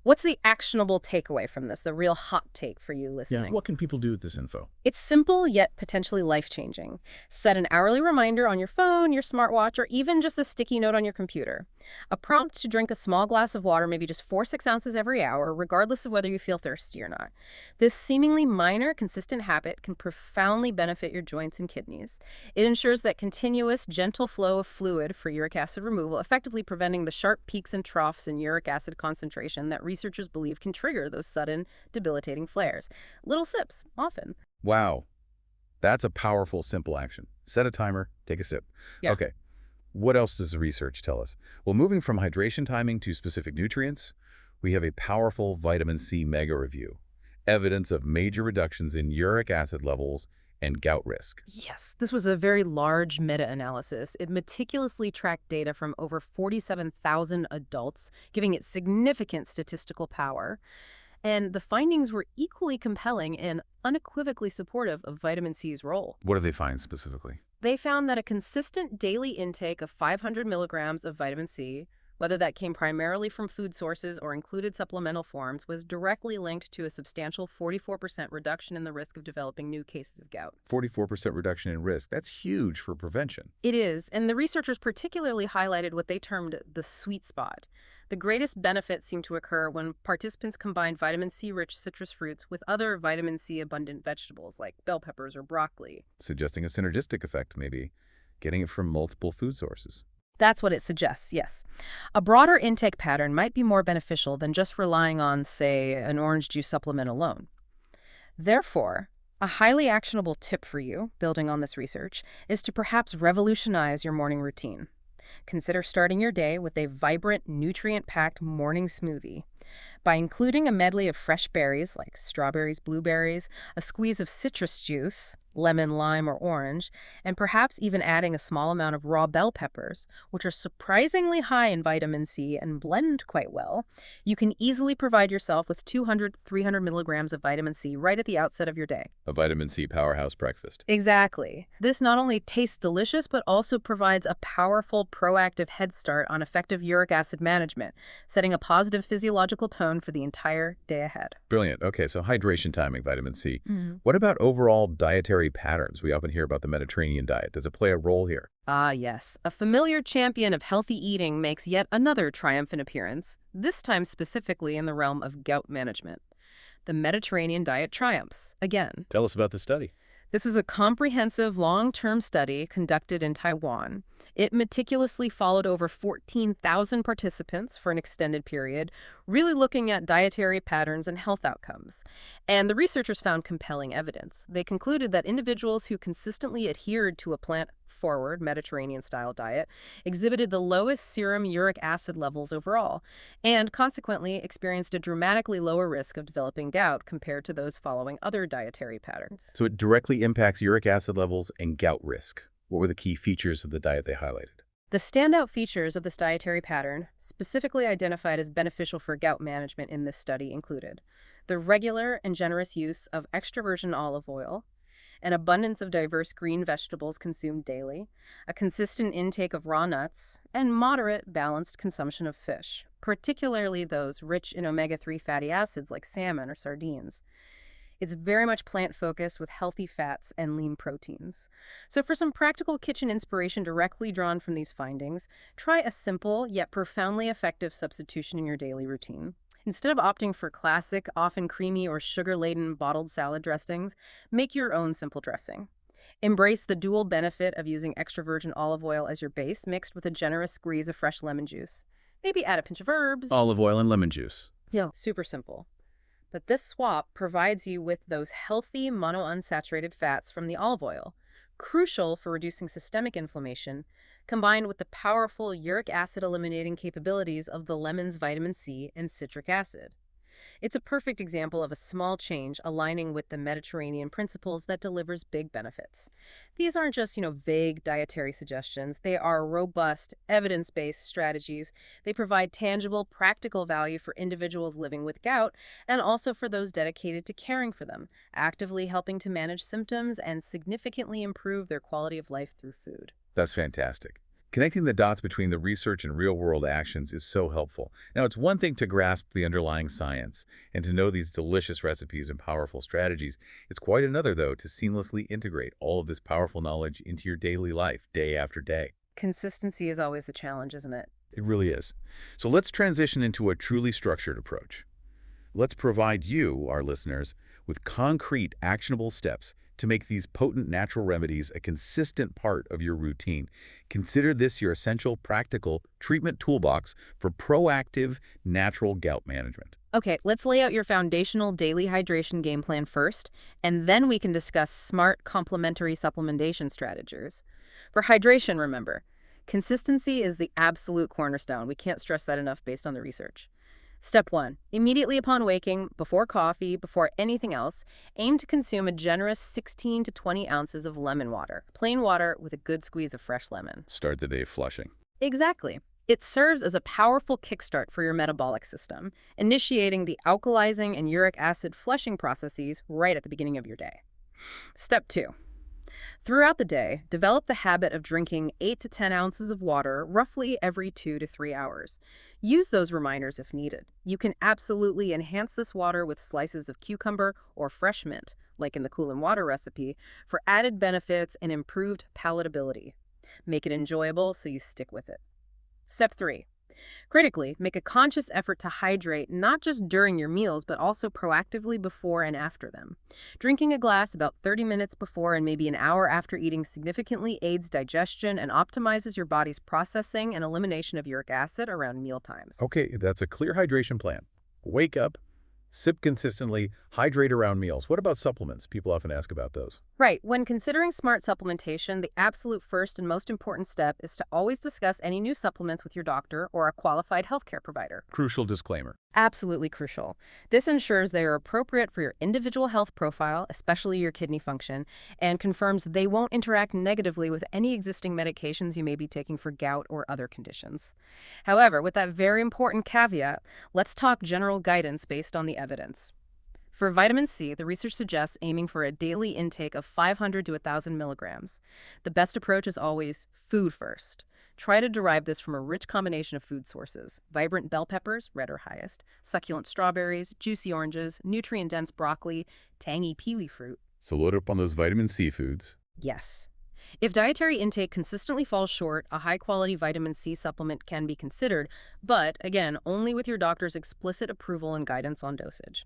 what's the actionable takeaway from this, the real hot take for you listening? Yeah, what can people do with this info? It's simple yet potentially life-changing. Set an hourly reminder on your phone, your smartwatch, or even just a sticky note on your computer. A prompt to drink a small glass of water, maybe just 4-6 ounces every hour, regardless of whether you feel thirsty or not. This seemingly minor, consistent habit can profoundly benefit your joints and kidneys. It ensures that continuous, gentle flow of fluid for uric acid removal, effectively preventing the sharp peaks and troughs in uric acid concentration that researchers believe can trigger those sudden, debilitating flares. Little sips, often. Wow. That's a powerful, simple action. Set a timer, take a sip. Yeah. Okay. What else does the research tell us? Well, moving from hydration timing to specific nutrients, we have a powerful vitamin C mega review. Evidence of major reductions in uric acid levels and gout risk. Yes, this was a very large meta-analysis. It meticulously tracked data from over 47,000 adults, giving it significant statistical power. And the findings were equally compelling and unequivocally supportive of vitamin C's role. What do they find specifically? They found that a consistent daily intake of 500 milligrams of vitamin C whether that came primarily from food sources or included supplemental forms, was directly linked to a substantial 44% reduction in the risk of developing new cases of gout. 44% reduction in risk. That's huge for prevention. It is, and the researchers particularly highlighted what they termed the sweet spot. The greatest benefits seemed to occur when participants combined vitamin C-rich citrus fruits with other vitamin C-abundant vegetables like bell peppers or broccoli. Suggesting a synergistic effect, maybe, getting it from multiple food sources. That's what it suggests, yes. A broader intake pattern might be more beneficial than just relying on, say, an orange juice supplement alone. Therefore, a highly actionable tip for you, building on this research, is to perhaps revolutionize your morning routine. Consider starting your day with a vibrant, nutrient-packed morning smoothie. By including a medley of fresh berries like strawberries, blueberries, a squeeze of citrus juice, lemon, lime, or orange, and perhaps even adding a small amount of raw bell peppers, which are surprisingly high in vitamin C and blend quite well, you can easily provide yourself with 200-300 milligrams of vitamin C right at the outset of your day. A vitamin C powerhouse breakfast. Exactly. This not only tastes delicious, but also provides a powerful proactive head start on effective uric acid management, setting a positive physiological tone for the entire day ahead. Brilliant. Okay, so hydration timing, vitamin C. Mm-hmm. What about overall dietary patterns? We often hear about the Mediterranean diet. Does it play a role here? Ah, yes. A familiar champion of healthy eating makes yet another triumphant appearance, this time specifically in the realm of gout management. The Mediterranean diet triumphs, again. Tell us about the study. This is a comprehensive, long-term study conducted in Taiwan. It meticulously followed over 14,000 participants for an extended period, really looking at dietary patterns and health outcomes. And the researchers found compelling evidence. They concluded that individuals who consistently adhered to a plant-forward Mediterranean-style diet exhibited the lowest serum uric acid levels overall, and consequently experienced a dramatically lower risk of developing gout compared to those following other dietary patterns. So it directly impacts uric acid levels and gout risk. What were the key features of the diet they highlighted? The standout features of this dietary pattern, specifically identified as beneficial for gout management in this study, included the regular and generous use of extra virgin olive oil, an abundance of diverse green vegetables consumed daily, a consistent intake of raw nuts, and moderate, balanced consumption of fish, particularly those rich in omega-3 fatty acids like salmon or sardines. It's very much plant-focused with healthy fats and lean proteins. So for some practical kitchen inspiration directly drawn from these findings, try a simple yet profoundly effective substitution in your daily routine. Instead of opting for classic, often creamy or sugar-laden bottled salad dressings, make your own simple dressing. Embrace the dual benefit of using extra virgin olive oil as your base mixed with a generous squeeze of fresh lemon juice. Maybe add a pinch of herbs. Olive oil and lemon juice. Yeah, super simple. But this swap provides you with those healthy monounsaturated fats from the olive oil, crucial for reducing systemic inflammation, combined with the powerful uric acid eliminating capabilities of the lemon's vitamin C and citric acid. It's a perfect example of a small change aligning with the Mediterranean principles that delivers big benefits. These aren't just, vague dietary suggestions. They are robust, evidence-based strategies. They provide tangible, practical value for individuals living with gout and also for those dedicated to caring for them, actively helping to manage symptoms and significantly improve their quality of life through food. That's fantastic. Connecting the dots between the research and real-world actions is so helpful. Now, it's one thing to grasp the underlying science and to know these delicious recipes and powerful strategies. It's quite another, though, to seamlessly integrate all of this powerful knowledge into your daily life, day after day. Consistency is always the challenge, isn't it? It really is. So let's transition into a truly structured approach. Let's provide you, our listeners, with concrete, actionable steps to make these potent natural remedies a consistent part of your routine. Consider this your essential, practical treatment toolbox for proactive, natural gout management. Okay, let's lay out your foundational daily hydration game plan first, and then we can discuss smart complementary supplementation strategies. For hydration, remember, consistency is the absolute cornerstone. We can't stress that enough based on the research. Step 1. Immediately upon waking, before coffee, before anything else, aim to consume a generous 16 to 20 ounces of lemon water. Plain water with a good squeeze of fresh lemon. Start the day flushing. Exactly. It serves as a powerful kickstart for your metabolic system, initiating the alkalizing and uric acid flushing processes right at the beginning of your day. Step 2. Throughout the day, develop the habit of drinking 8 to 10 ounces of water roughly every 2 to 3 hours. Use those reminders if needed. You can absolutely enhance this water with slices of cucumber or fresh mint, like in the Cool and Water recipe, for added benefits and improved palatability. Make it enjoyable so you stick with it. Step 3. Critically, make a conscious effort to hydrate not just during your meals, but also proactively before and after them. Drinking a glass about 30 minutes before and maybe an hour after eating significantly aids digestion and optimizes your body's processing and elimination of uric acid around meal times. Okay, that's a clear hydration plan. Wake up, sip consistently, hydrate around meals. What about supplements? People often ask about those. Right. When considering smart supplementation, the absolute first and most important step is to always discuss any new supplements with your doctor or a qualified healthcare provider. Crucial disclaimer. Absolutely crucial. This ensures they are appropriate for your individual health profile, especially your kidney function, and confirms they won't interact negatively with any existing medications you may be taking for gout or other conditions. However, with that very important caveat, let's talk general guidance based on the evidence. For vitamin C, the research suggests aiming for a daily intake of 500 to 1,000 milligrams. The best approach is always food first. Try to derive this from a rich combination of food sources: vibrant bell peppers, red or highest, succulent strawberries, juicy oranges, nutrient-dense broccoli, tangy peely fruit. So load up on those vitamin C foods. Yes. If dietary intake consistently falls short, a high-quality vitamin C supplement can be considered, but, again, only with your doctor's explicit approval and guidance on dosage.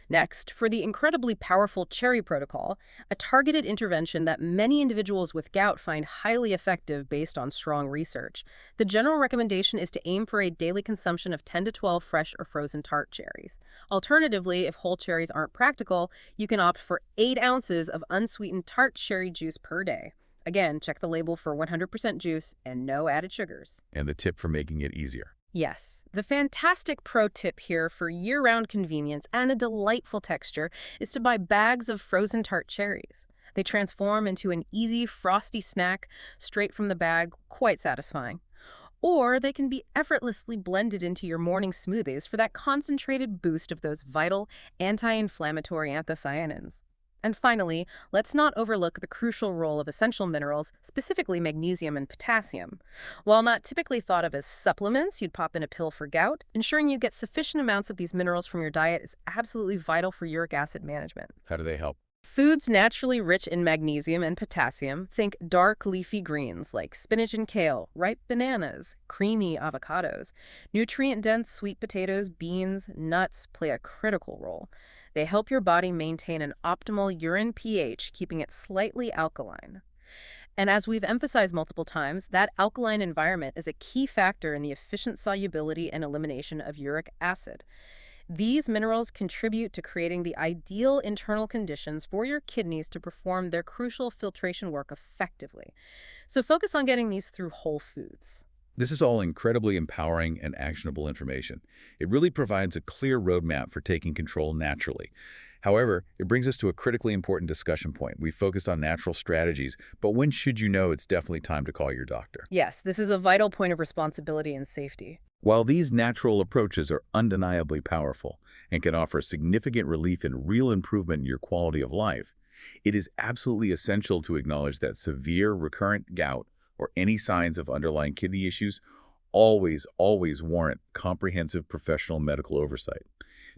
Next, for the incredibly powerful cherry protocol, a targeted intervention that many individuals with gout find highly effective based on strong research. The general recommendation is to aim for a daily consumption of 10 to 12 fresh or frozen tart cherries. Alternatively, if whole cherries aren't practical, you can opt for 8 ounces of unsweetened tart cherry juice per day. Again, check the label for 100% juice and no added sugars. And the tip for making it easier. Yes, the fantastic pro tip here for year-round convenience and a delightful texture is to buy bags of frozen tart cherries. They transform into an easy, frosty snack straight from the bag, quite satisfying. Or they can be effortlessly blended into your morning smoothies for that concentrated boost of those vital anti-inflammatory anthocyanins. And finally, let's not overlook the crucial role of essential minerals, specifically magnesium and potassium. While not typically thought of as supplements you'd pop in a pill for gout, ensuring you get sufficient amounts of these minerals from your diet is absolutely vital for uric acid management. How do they help? Foods naturally rich in magnesium and potassium, think dark leafy greens like spinach and kale, ripe bananas, creamy avocados. Nutrient-dense sweet potatoes, beans, nuts play a critical role. They help your body maintain an optimal urine pH, keeping it slightly alkaline. And as we've emphasized multiple times, that alkaline environment is a key factor in the efficient solubility and elimination of uric acid. These minerals contribute to creating the ideal internal conditions for your kidneys to perform their crucial filtration work effectively. So focus on getting these through whole foods. This is all incredibly empowering and actionable information. It really provides a clear roadmap for taking control naturally. However, it brings us to a critically important discussion point. We focused on natural strategies, but when should you know it's definitely time to call your doctor? Yes, this is a vital point of responsibility and safety. While these natural approaches are undeniably powerful and can offer significant relief and real improvement in your quality of life, it is absolutely essential to acknowledge that severe recurrent gout or any signs of underlying kidney issues always warrant comprehensive professional medical oversight.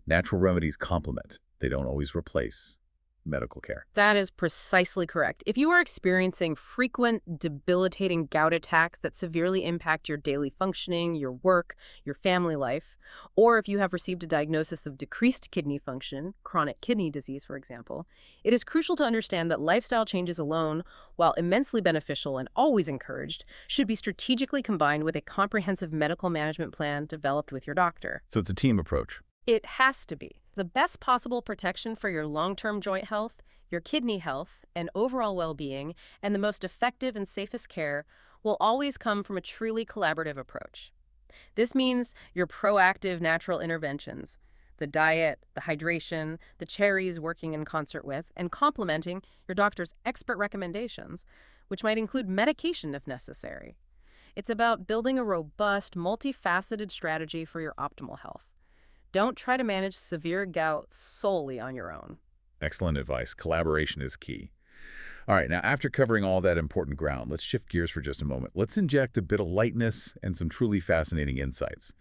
Natural remedies complement, they don't always replace, medical care. That is precisely correct. If you are experiencing frequent, debilitating gout attacks that severely impact your daily functioning, your work, your family life, or if you have received a diagnosis of decreased kidney function, chronic kidney disease, for example, it is crucial to understand that lifestyle changes alone, while immensely beneficial and always encouraged, should be strategically combined with a comprehensive medical management plan developed with your doctor. So it's a team approach. It has to be. The best possible protection for your long-term joint health, your kidney health, and overall well-being, and the most effective and safest care will always come from a truly collaborative approach. This means your proactive natural interventions, the diet, the hydration, the cherries working in concert with, and complementing your doctor's expert recommendations, which might include medication if necessary. It's about building a robust, multifaceted strategy for your optimal health. Don't try to manage severe gout solely on your own. Excellent advice. Collaboration is key. All right, now after covering all that important ground, let's shift gears for just a moment. Let's inject a bit of lightness and some truly fascinating insights.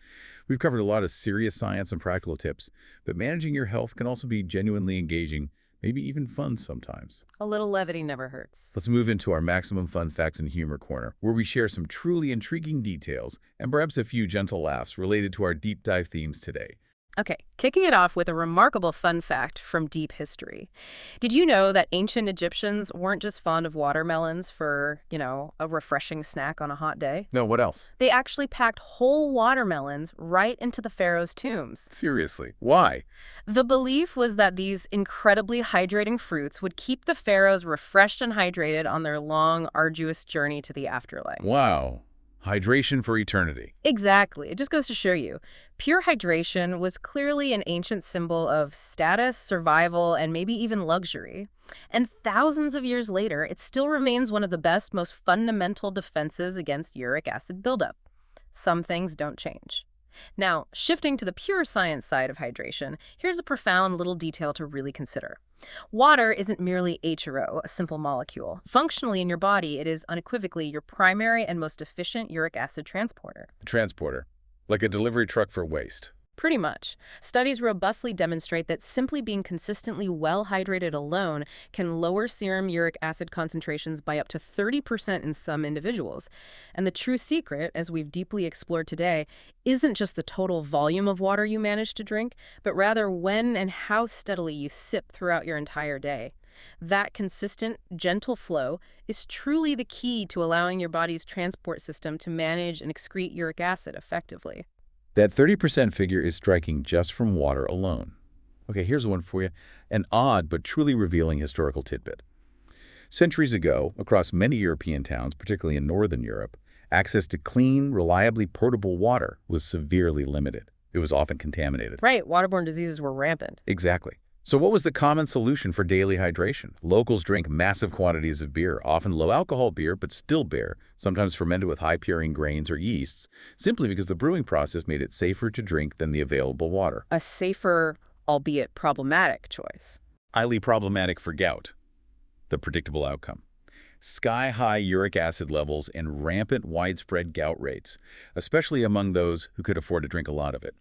We've covered a lot of serious science and practical tips, but managing your health can also be genuinely engaging, maybe even fun sometimes. A little levity never hurts. Let's move into our maximum fun facts and humor corner, where we share some truly intriguing details and perhaps a few gentle laughs related to our deep dive themes today. Okay, kicking it off with a remarkable fun fact from deep history. Did you know that ancient Egyptians weren't just fond of watermelons for, a refreshing snack on a hot day? No, what else? They actually packed whole watermelons right into the pharaohs' tombs. Seriously, why? The belief was that these incredibly hydrating fruits would keep the pharaohs refreshed and hydrated on their long, arduous journey to the afterlife. Wow. Hydration for eternity. Exactly. It just goes to show you. Pure hydration was clearly an ancient symbol of status, survival, and maybe even luxury. And thousands of years later, it still remains one of the best, most fundamental defenses against uric acid buildup. Some things don't change. Now, shifting to the pure science side of hydration, here's a profound little detail to really consider. Water isn't merely H2O, a simple molecule. Functionally in your body, it is unequivocally your primary and most efficient uric acid transporter. Transporter. Like a delivery truck for waste. Pretty much. Studies robustly demonstrate that simply being consistently well hydrated alone can lower serum uric acid concentrations by up to 30% in some individuals. And the true secret, as we've deeply explored today, isn't just the total volume of water you manage to drink, but rather when and how steadily you sip throughout your entire day. That consistent, gentle flow is truly the key to allowing your body's transport system to manage and excrete uric acid effectively. That 30% figure is striking just from water alone. Okay, here's one for you. An odd but truly revealing historical tidbit. Centuries ago, across many European towns, particularly in Northern Europe, access to clean, reliably potable water was severely limited. It was often contaminated. Right, waterborne diseases were rampant. Exactly. So what was the common solution for daily hydration? Locals drank massive quantities of beer, often low-alcohol beer, but still beer, sometimes fermented with high-purine grains or yeasts, simply because the brewing process made it safer to drink than the available water. A safer, albeit problematic, choice. Highly problematic for gout. The predictable outcome. Sky-high uric acid levels and rampant widespread gout rates, especially among those who could afford to drink a lot of it.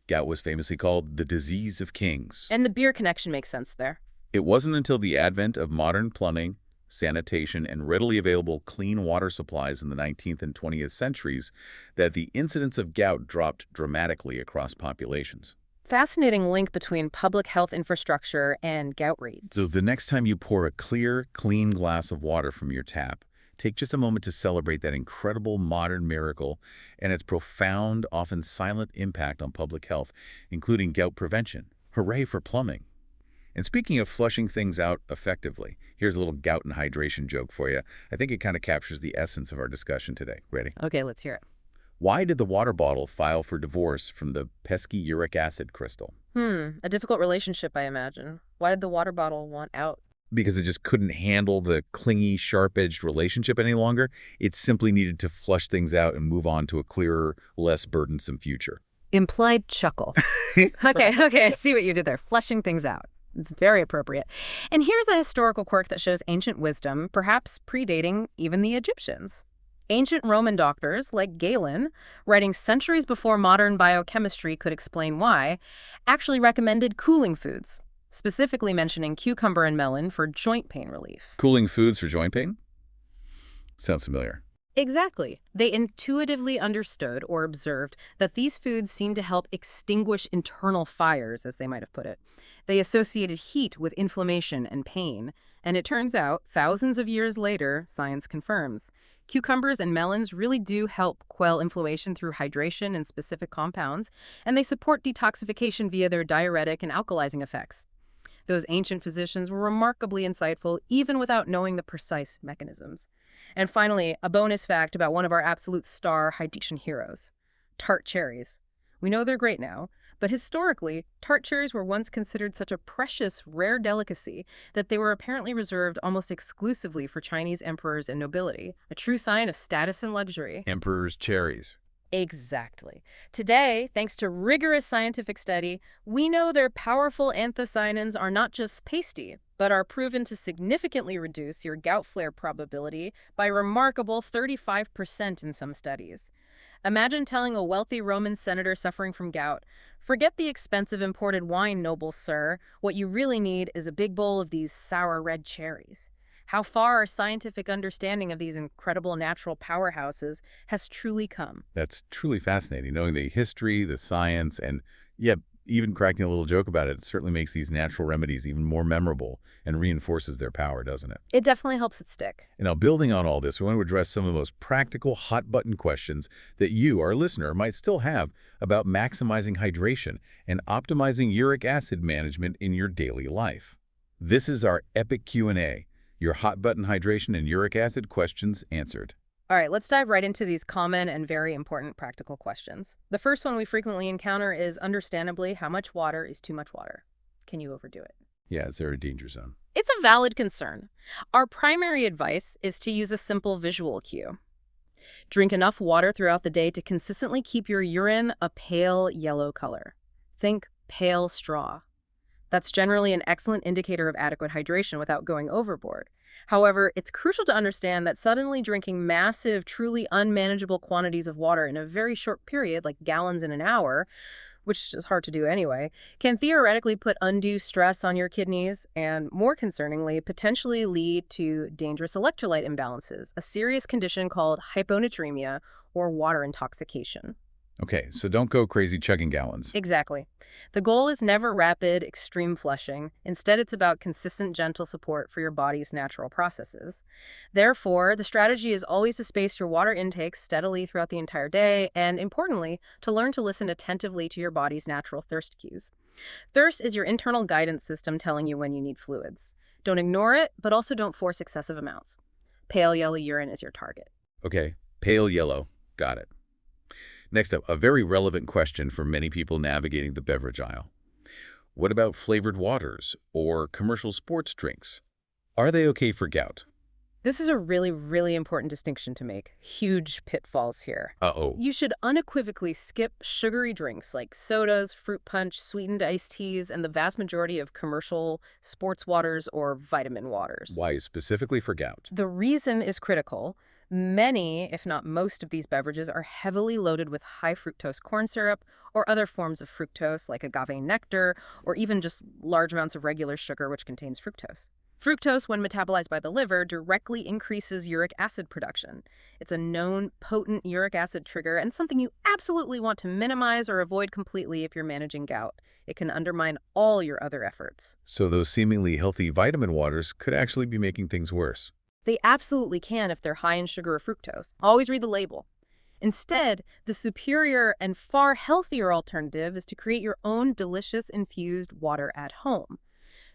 Gout was famously called the disease of kings. And the beer connection makes sense there. It wasn't until the advent of modern plumbing, sanitation, and readily available clean water supplies in the 19th and 20th centuries that the incidence of gout dropped dramatically across populations. Fascinating link between public health infrastructure and gout rates. So the next time you pour a clear, clean glass of water from your tap, take just a moment to celebrate that incredible modern miracle and its profound, often silent impact on public health, including gout prevention. Hooray for plumbing. And speaking of flushing things out effectively, here's a little gout and hydration joke for you. I think it kind of captures the essence of our discussion today. Ready? Okay, let's hear it. Why did the water bottle file for divorce from the pesky uric acid crystal? A difficult relationship, I imagine. Why did the water bottle want out? Because it just couldn't handle the clingy, sharp-edged relationship any longer. It simply needed to flush things out and move on to a clearer, less burdensome future. Implied chuckle. Okay, I see what you did there. Flushing things out. Very appropriate. And here's a historical quirk that shows ancient wisdom, perhaps predating even the Egyptians. Ancient Roman doctors, like Galen, writing centuries before modern biochemistry could explain why, actually recommended cooling foods, specifically mentioning cucumber and melon for joint pain relief. Cooling foods for joint pain? Sounds familiar. Exactly. They intuitively understood or observed that these foods seemed to help extinguish internal fires, as they might have put it. They associated heat with inflammation and pain, and it turns out, thousands of years later, science confirms, cucumbers and melons really do help quell inflammation through hydration and specific compounds, and they support detoxification via their diuretic and alkalizing effects. Those ancient physicians were remarkably insightful, even without knowing the precise mechanisms. And finally, a bonus fact about one of our absolute star hydration heroes, tart cherries. We know they're great now, but historically, tart cherries were once considered such a precious, rare delicacy that they were apparently reserved almost exclusively for Chinese emperors and nobility, a true sign of status and luxury. Emperor's cherries. Exactly. Today, thanks to rigorous scientific study, we know their powerful anthocyanins are not just pasty, but are proven to significantly reduce your gout flare probability by a remarkable 35% in some studies. Imagine telling a wealthy Roman senator suffering from gout, "Forget the expensive imported wine, noble sir. What you really need is a big bowl of these sour red cherries." How far our scientific understanding of these incredible natural powerhouses has truly come. That's truly fascinating, knowing the history, the science, and yeah, even cracking a little joke about it certainly makes these natural remedies even more memorable and reinforces their power, doesn't it? It definitely helps it stick. And now, building on all this, we want to address some of the most practical, hot-button questions that you, our listener, might still have about maximizing hydration and optimizing uric acid management in your daily life. This is our epic Q&A, your hot-button hydration and uric acid questions answered. All right, let's dive right into these common and very important practical questions. The first one we frequently encounter is, understandably, how much water is too much water? Can you overdo it? Yeah, is there a danger zone? It's a valid concern. Our primary advice is to use a simple visual cue. Drink enough water throughout the day to consistently keep your urine a pale yellow color. Think pale straw. That's generally an excellent indicator of adequate hydration without going overboard. However, it's crucial to understand that suddenly drinking massive, truly unmanageable quantities of water in a very short period, like gallons in an hour, which is hard to do anyway, can theoretically put undue stress on your kidneys and, more concerningly, potentially lead to dangerous electrolyte imbalances, a serious condition called hyponatremia or water intoxication. Okay, so don't go crazy chugging gallons. Exactly. The goal is never rapid, extreme flushing. Instead, it's about consistent, gentle support for your body's natural processes. Therefore, the strategy is always to space your water intake steadily throughout the entire day, and importantly, to learn to listen attentively to your body's natural thirst cues. Thirst is your internal guidance system telling you when you need fluids. Don't ignore it, but also don't force excessive amounts. Pale yellow urine is your target. Okay, pale yellow. Got it. Next up, a very relevant question for many people navigating the beverage aisle. What about flavored waters or commercial sports drinks? Are they okay for gout? This is a really, really important distinction to make. Huge pitfalls here. Uh-oh. You should unequivocally skip sugary drinks like sodas, fruit punch, sweetened iced teas, and the vast majority of commercial sports waters or vitamin waters. Why specifically for gout? The reason is critical. Many, if not most, of these beverages are heavily loaded with high fructose corn syrup or other forms of fructose like agave nectar, or even just large amounts of regular sugar which contains fructose. Fructose, when metabolized by the liver, directly increases uric acid production. It's a known potent uric acid trigger and something you absolutely want to minimize or avoid completely if you're managing gout. It can undermine all your other efforts. So those seemingly healthy vitamin waters could actually be making things worse. They absolutely can if they're high in sugar or fructose. Always read the label. Instead, the superior and far healthier alternative is to create your own delicious infused water at home.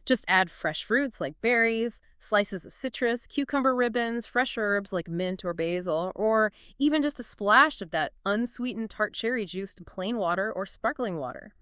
Just add fresh fruits like berries, slices of citrus, cucumber ribbons, fresh herbs like mint or basil, or even just a splash of that unsweetened tart cherry juice to plain water or sparkling water.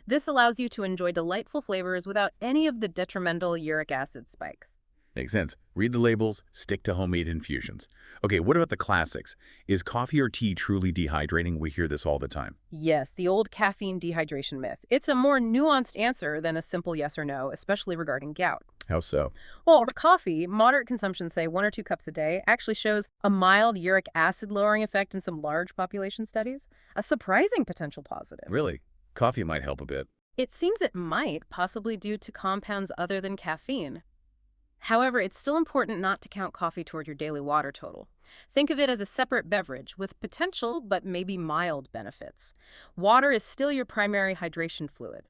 This allows you to enjoy delightful flavors without any of the detrimental uric acid spikes. Makes sense. Read the labels, stick to homemade infusions. Okay, what about the classics? Is coffee or tea truly dehydrating? We hear this all the time. Yes, the old caffeine dehydration myth. It's a more nuanced answer than a simple yes or no, especially regarding gout. How so? Well, for coffee, moderate consumption, say 1 or 2 cups a day, actually shows a mild uric acid lowering effect in some large population studies, a surprising potential positive. Really? Coffee might help a bit. It seems it might, possibly due to compounds other than caffeine. However, it's still important not to count coffee toward your daily water total. Think of it as a separate beverage with potential but maybe mild benefits. Water is still your primary hydration fluid.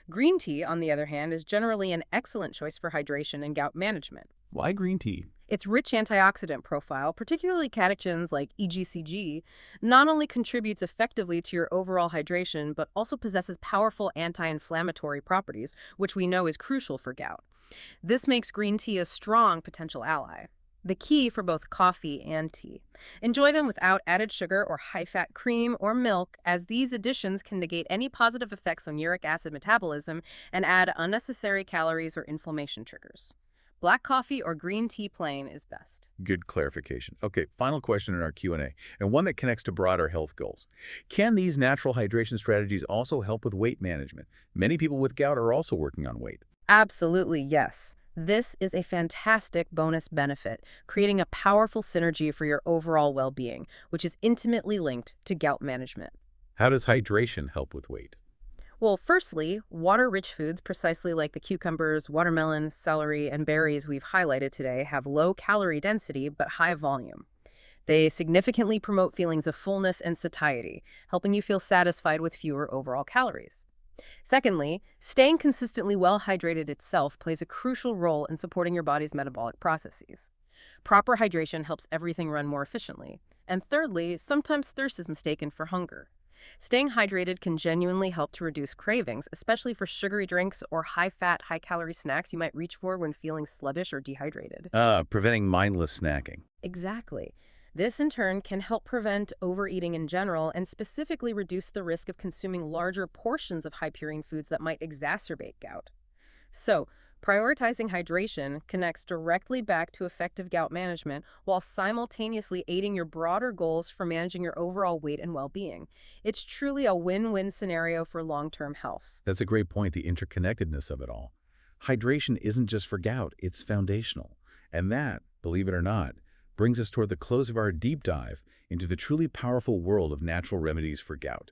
Green tea, on the other hand, is generally an excellent choice for hydration and gout management. Why green tea? Its rich antioxidant profile, particularly catechins like EGCG, not only contributes effectively to your overall hydration, but also possesses powerful anti-inflammatory properties, which we know is crucial for gout. This makes green tea a strong potential ally. The key for both coffee and tea. Enjoy them without added sugar or high-fat cream or milk, as these additions can negate any positive effects on uric acid metabolism and add unnecessary calories or inflammation triggers. Black coffee or green tea plain is best. Good clarification. Okay, final question in our Q&A, and one that connects to broader health goals. Can these natural hydration strategies also help with weight management? Many people with gout are also working on weight. Absolutely, yes. This is a fantastic bonus benefit, creating a powerful synergy for your overall well-being, which is intimately linked to gout management. How does hydration help with weight? Well, firstly, water-rich foods, precisely like the cucumbers, watermelon, celery, and berries we've highlighted today, have low calorie density but high volume. They significantly promote feelings of fullness and satiety, helping you feel satisfied with fewer overall calories. Secondly, staying consistently well hydrated itself plays a crucial role in supporting your body's metabolic processes. Proper hydration helps everything run more efficiently. And thirdly, sometimes thirst is mistaken for hunger. Staying hydrated can genuinely help to reduce cravings, especially for sugary drinks or high-fat, high-calorie snacks you might reach for when feeling sluggish or dehydrated. Preventing mindless snacking. Exactly. This, in turn, can help prevent overeating in general and specifically reduce the risk of consuming larger portions of high-purine foods that might exacerbate gout. So, prioritizing hydration connects directly back to effective gout management while simultaneously aiding your broader goals for managing your overall weight and well-being. It's truly a win-win scenario for long-term health. That's a great point, the interconnectedness of it all. Hydration isn't just for gout, it's foundational. And that, believe it or not, brings us toward the close of our deep dive into the truly powerful world of natural remedies for gout.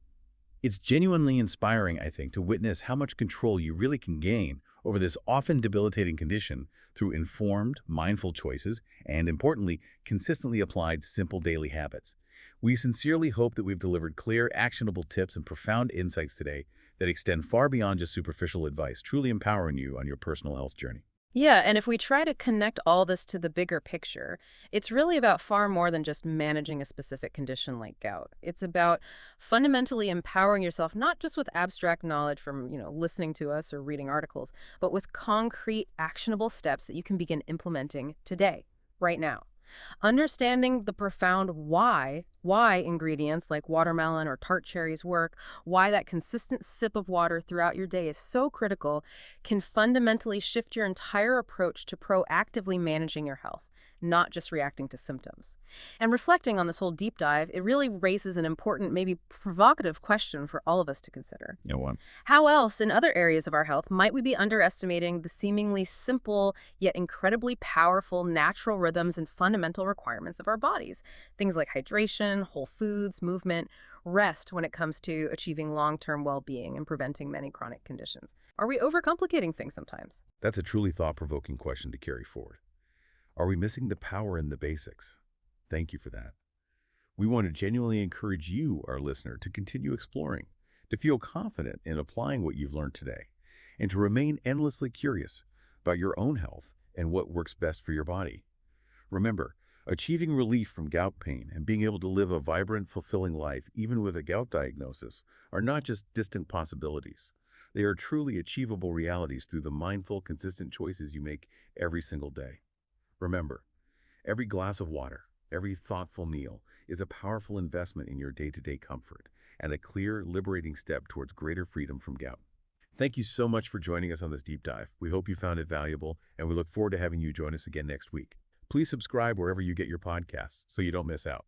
It's genuinely inspiring, I think, to witness how much control you really can gain over this often debilitating condition through informed, mindful choices and, importantly, consistently applied simple daily habits. We sincerely hope that we've delivered clear, actionable tips and profound insights today that extend far beyond just superficial advice, truly empowering you on your personal health journey. Yeah, and if we try to connect all this to the bigger picture, it's really about far more than just managing a specific condition like gout. It's about fundamentally empowering yourself, not just with abstract knowledge from, listening to us or reading articles, but with concrete, actionable steps that you can begin implementing today, right now. Understanding the profound why ingredients like watermelon or tart cherries work, why that consistent sip of water throughout your day is so critical, can fundamentally shift your entire approach to proactively managing your health, not just reacting to symptoms. And reflecting on this whole deep dive, it really raises an important, maybe provocative question for all of us to consider. You know what? How else, in other areas of our health, might we be underestimating the seemingly simple yet incredibly powerful natural rhythms and fundamental requirements of our bodies? Things like hydration, whole foods, movement, rest when it comes to achieving long-term well-being and preventing many chronic conditions. Are we overcomplicating things sometimes? That's a truly thought-provoking question to carry forward. Are we missing the power in the basics? Thank you for that. We want to genuinely encourage you, our listener, to continue exploring, to feel confident in applying what you've learned today, and to remain endlessly curious about your own health and what works best for your body. Remember, achieving relief from gout pain and being able to live a vibrant, fulfilling life, even with a gout diagnosis, are not just distant possibilities. They are truly achievable realities through the mindful, consistent choices you make every single day. Remember, every glass of water, every thoughtful meal is a powerful investment in your day-to-day comfort and a clear, liberating step towards greater freedom from gout. Thank you so much for joining us on this deep dive. We hope you found it valuable, and we look forward to having you join us again next week. Please subscribe wherever you get your podcasts so you don't miss out.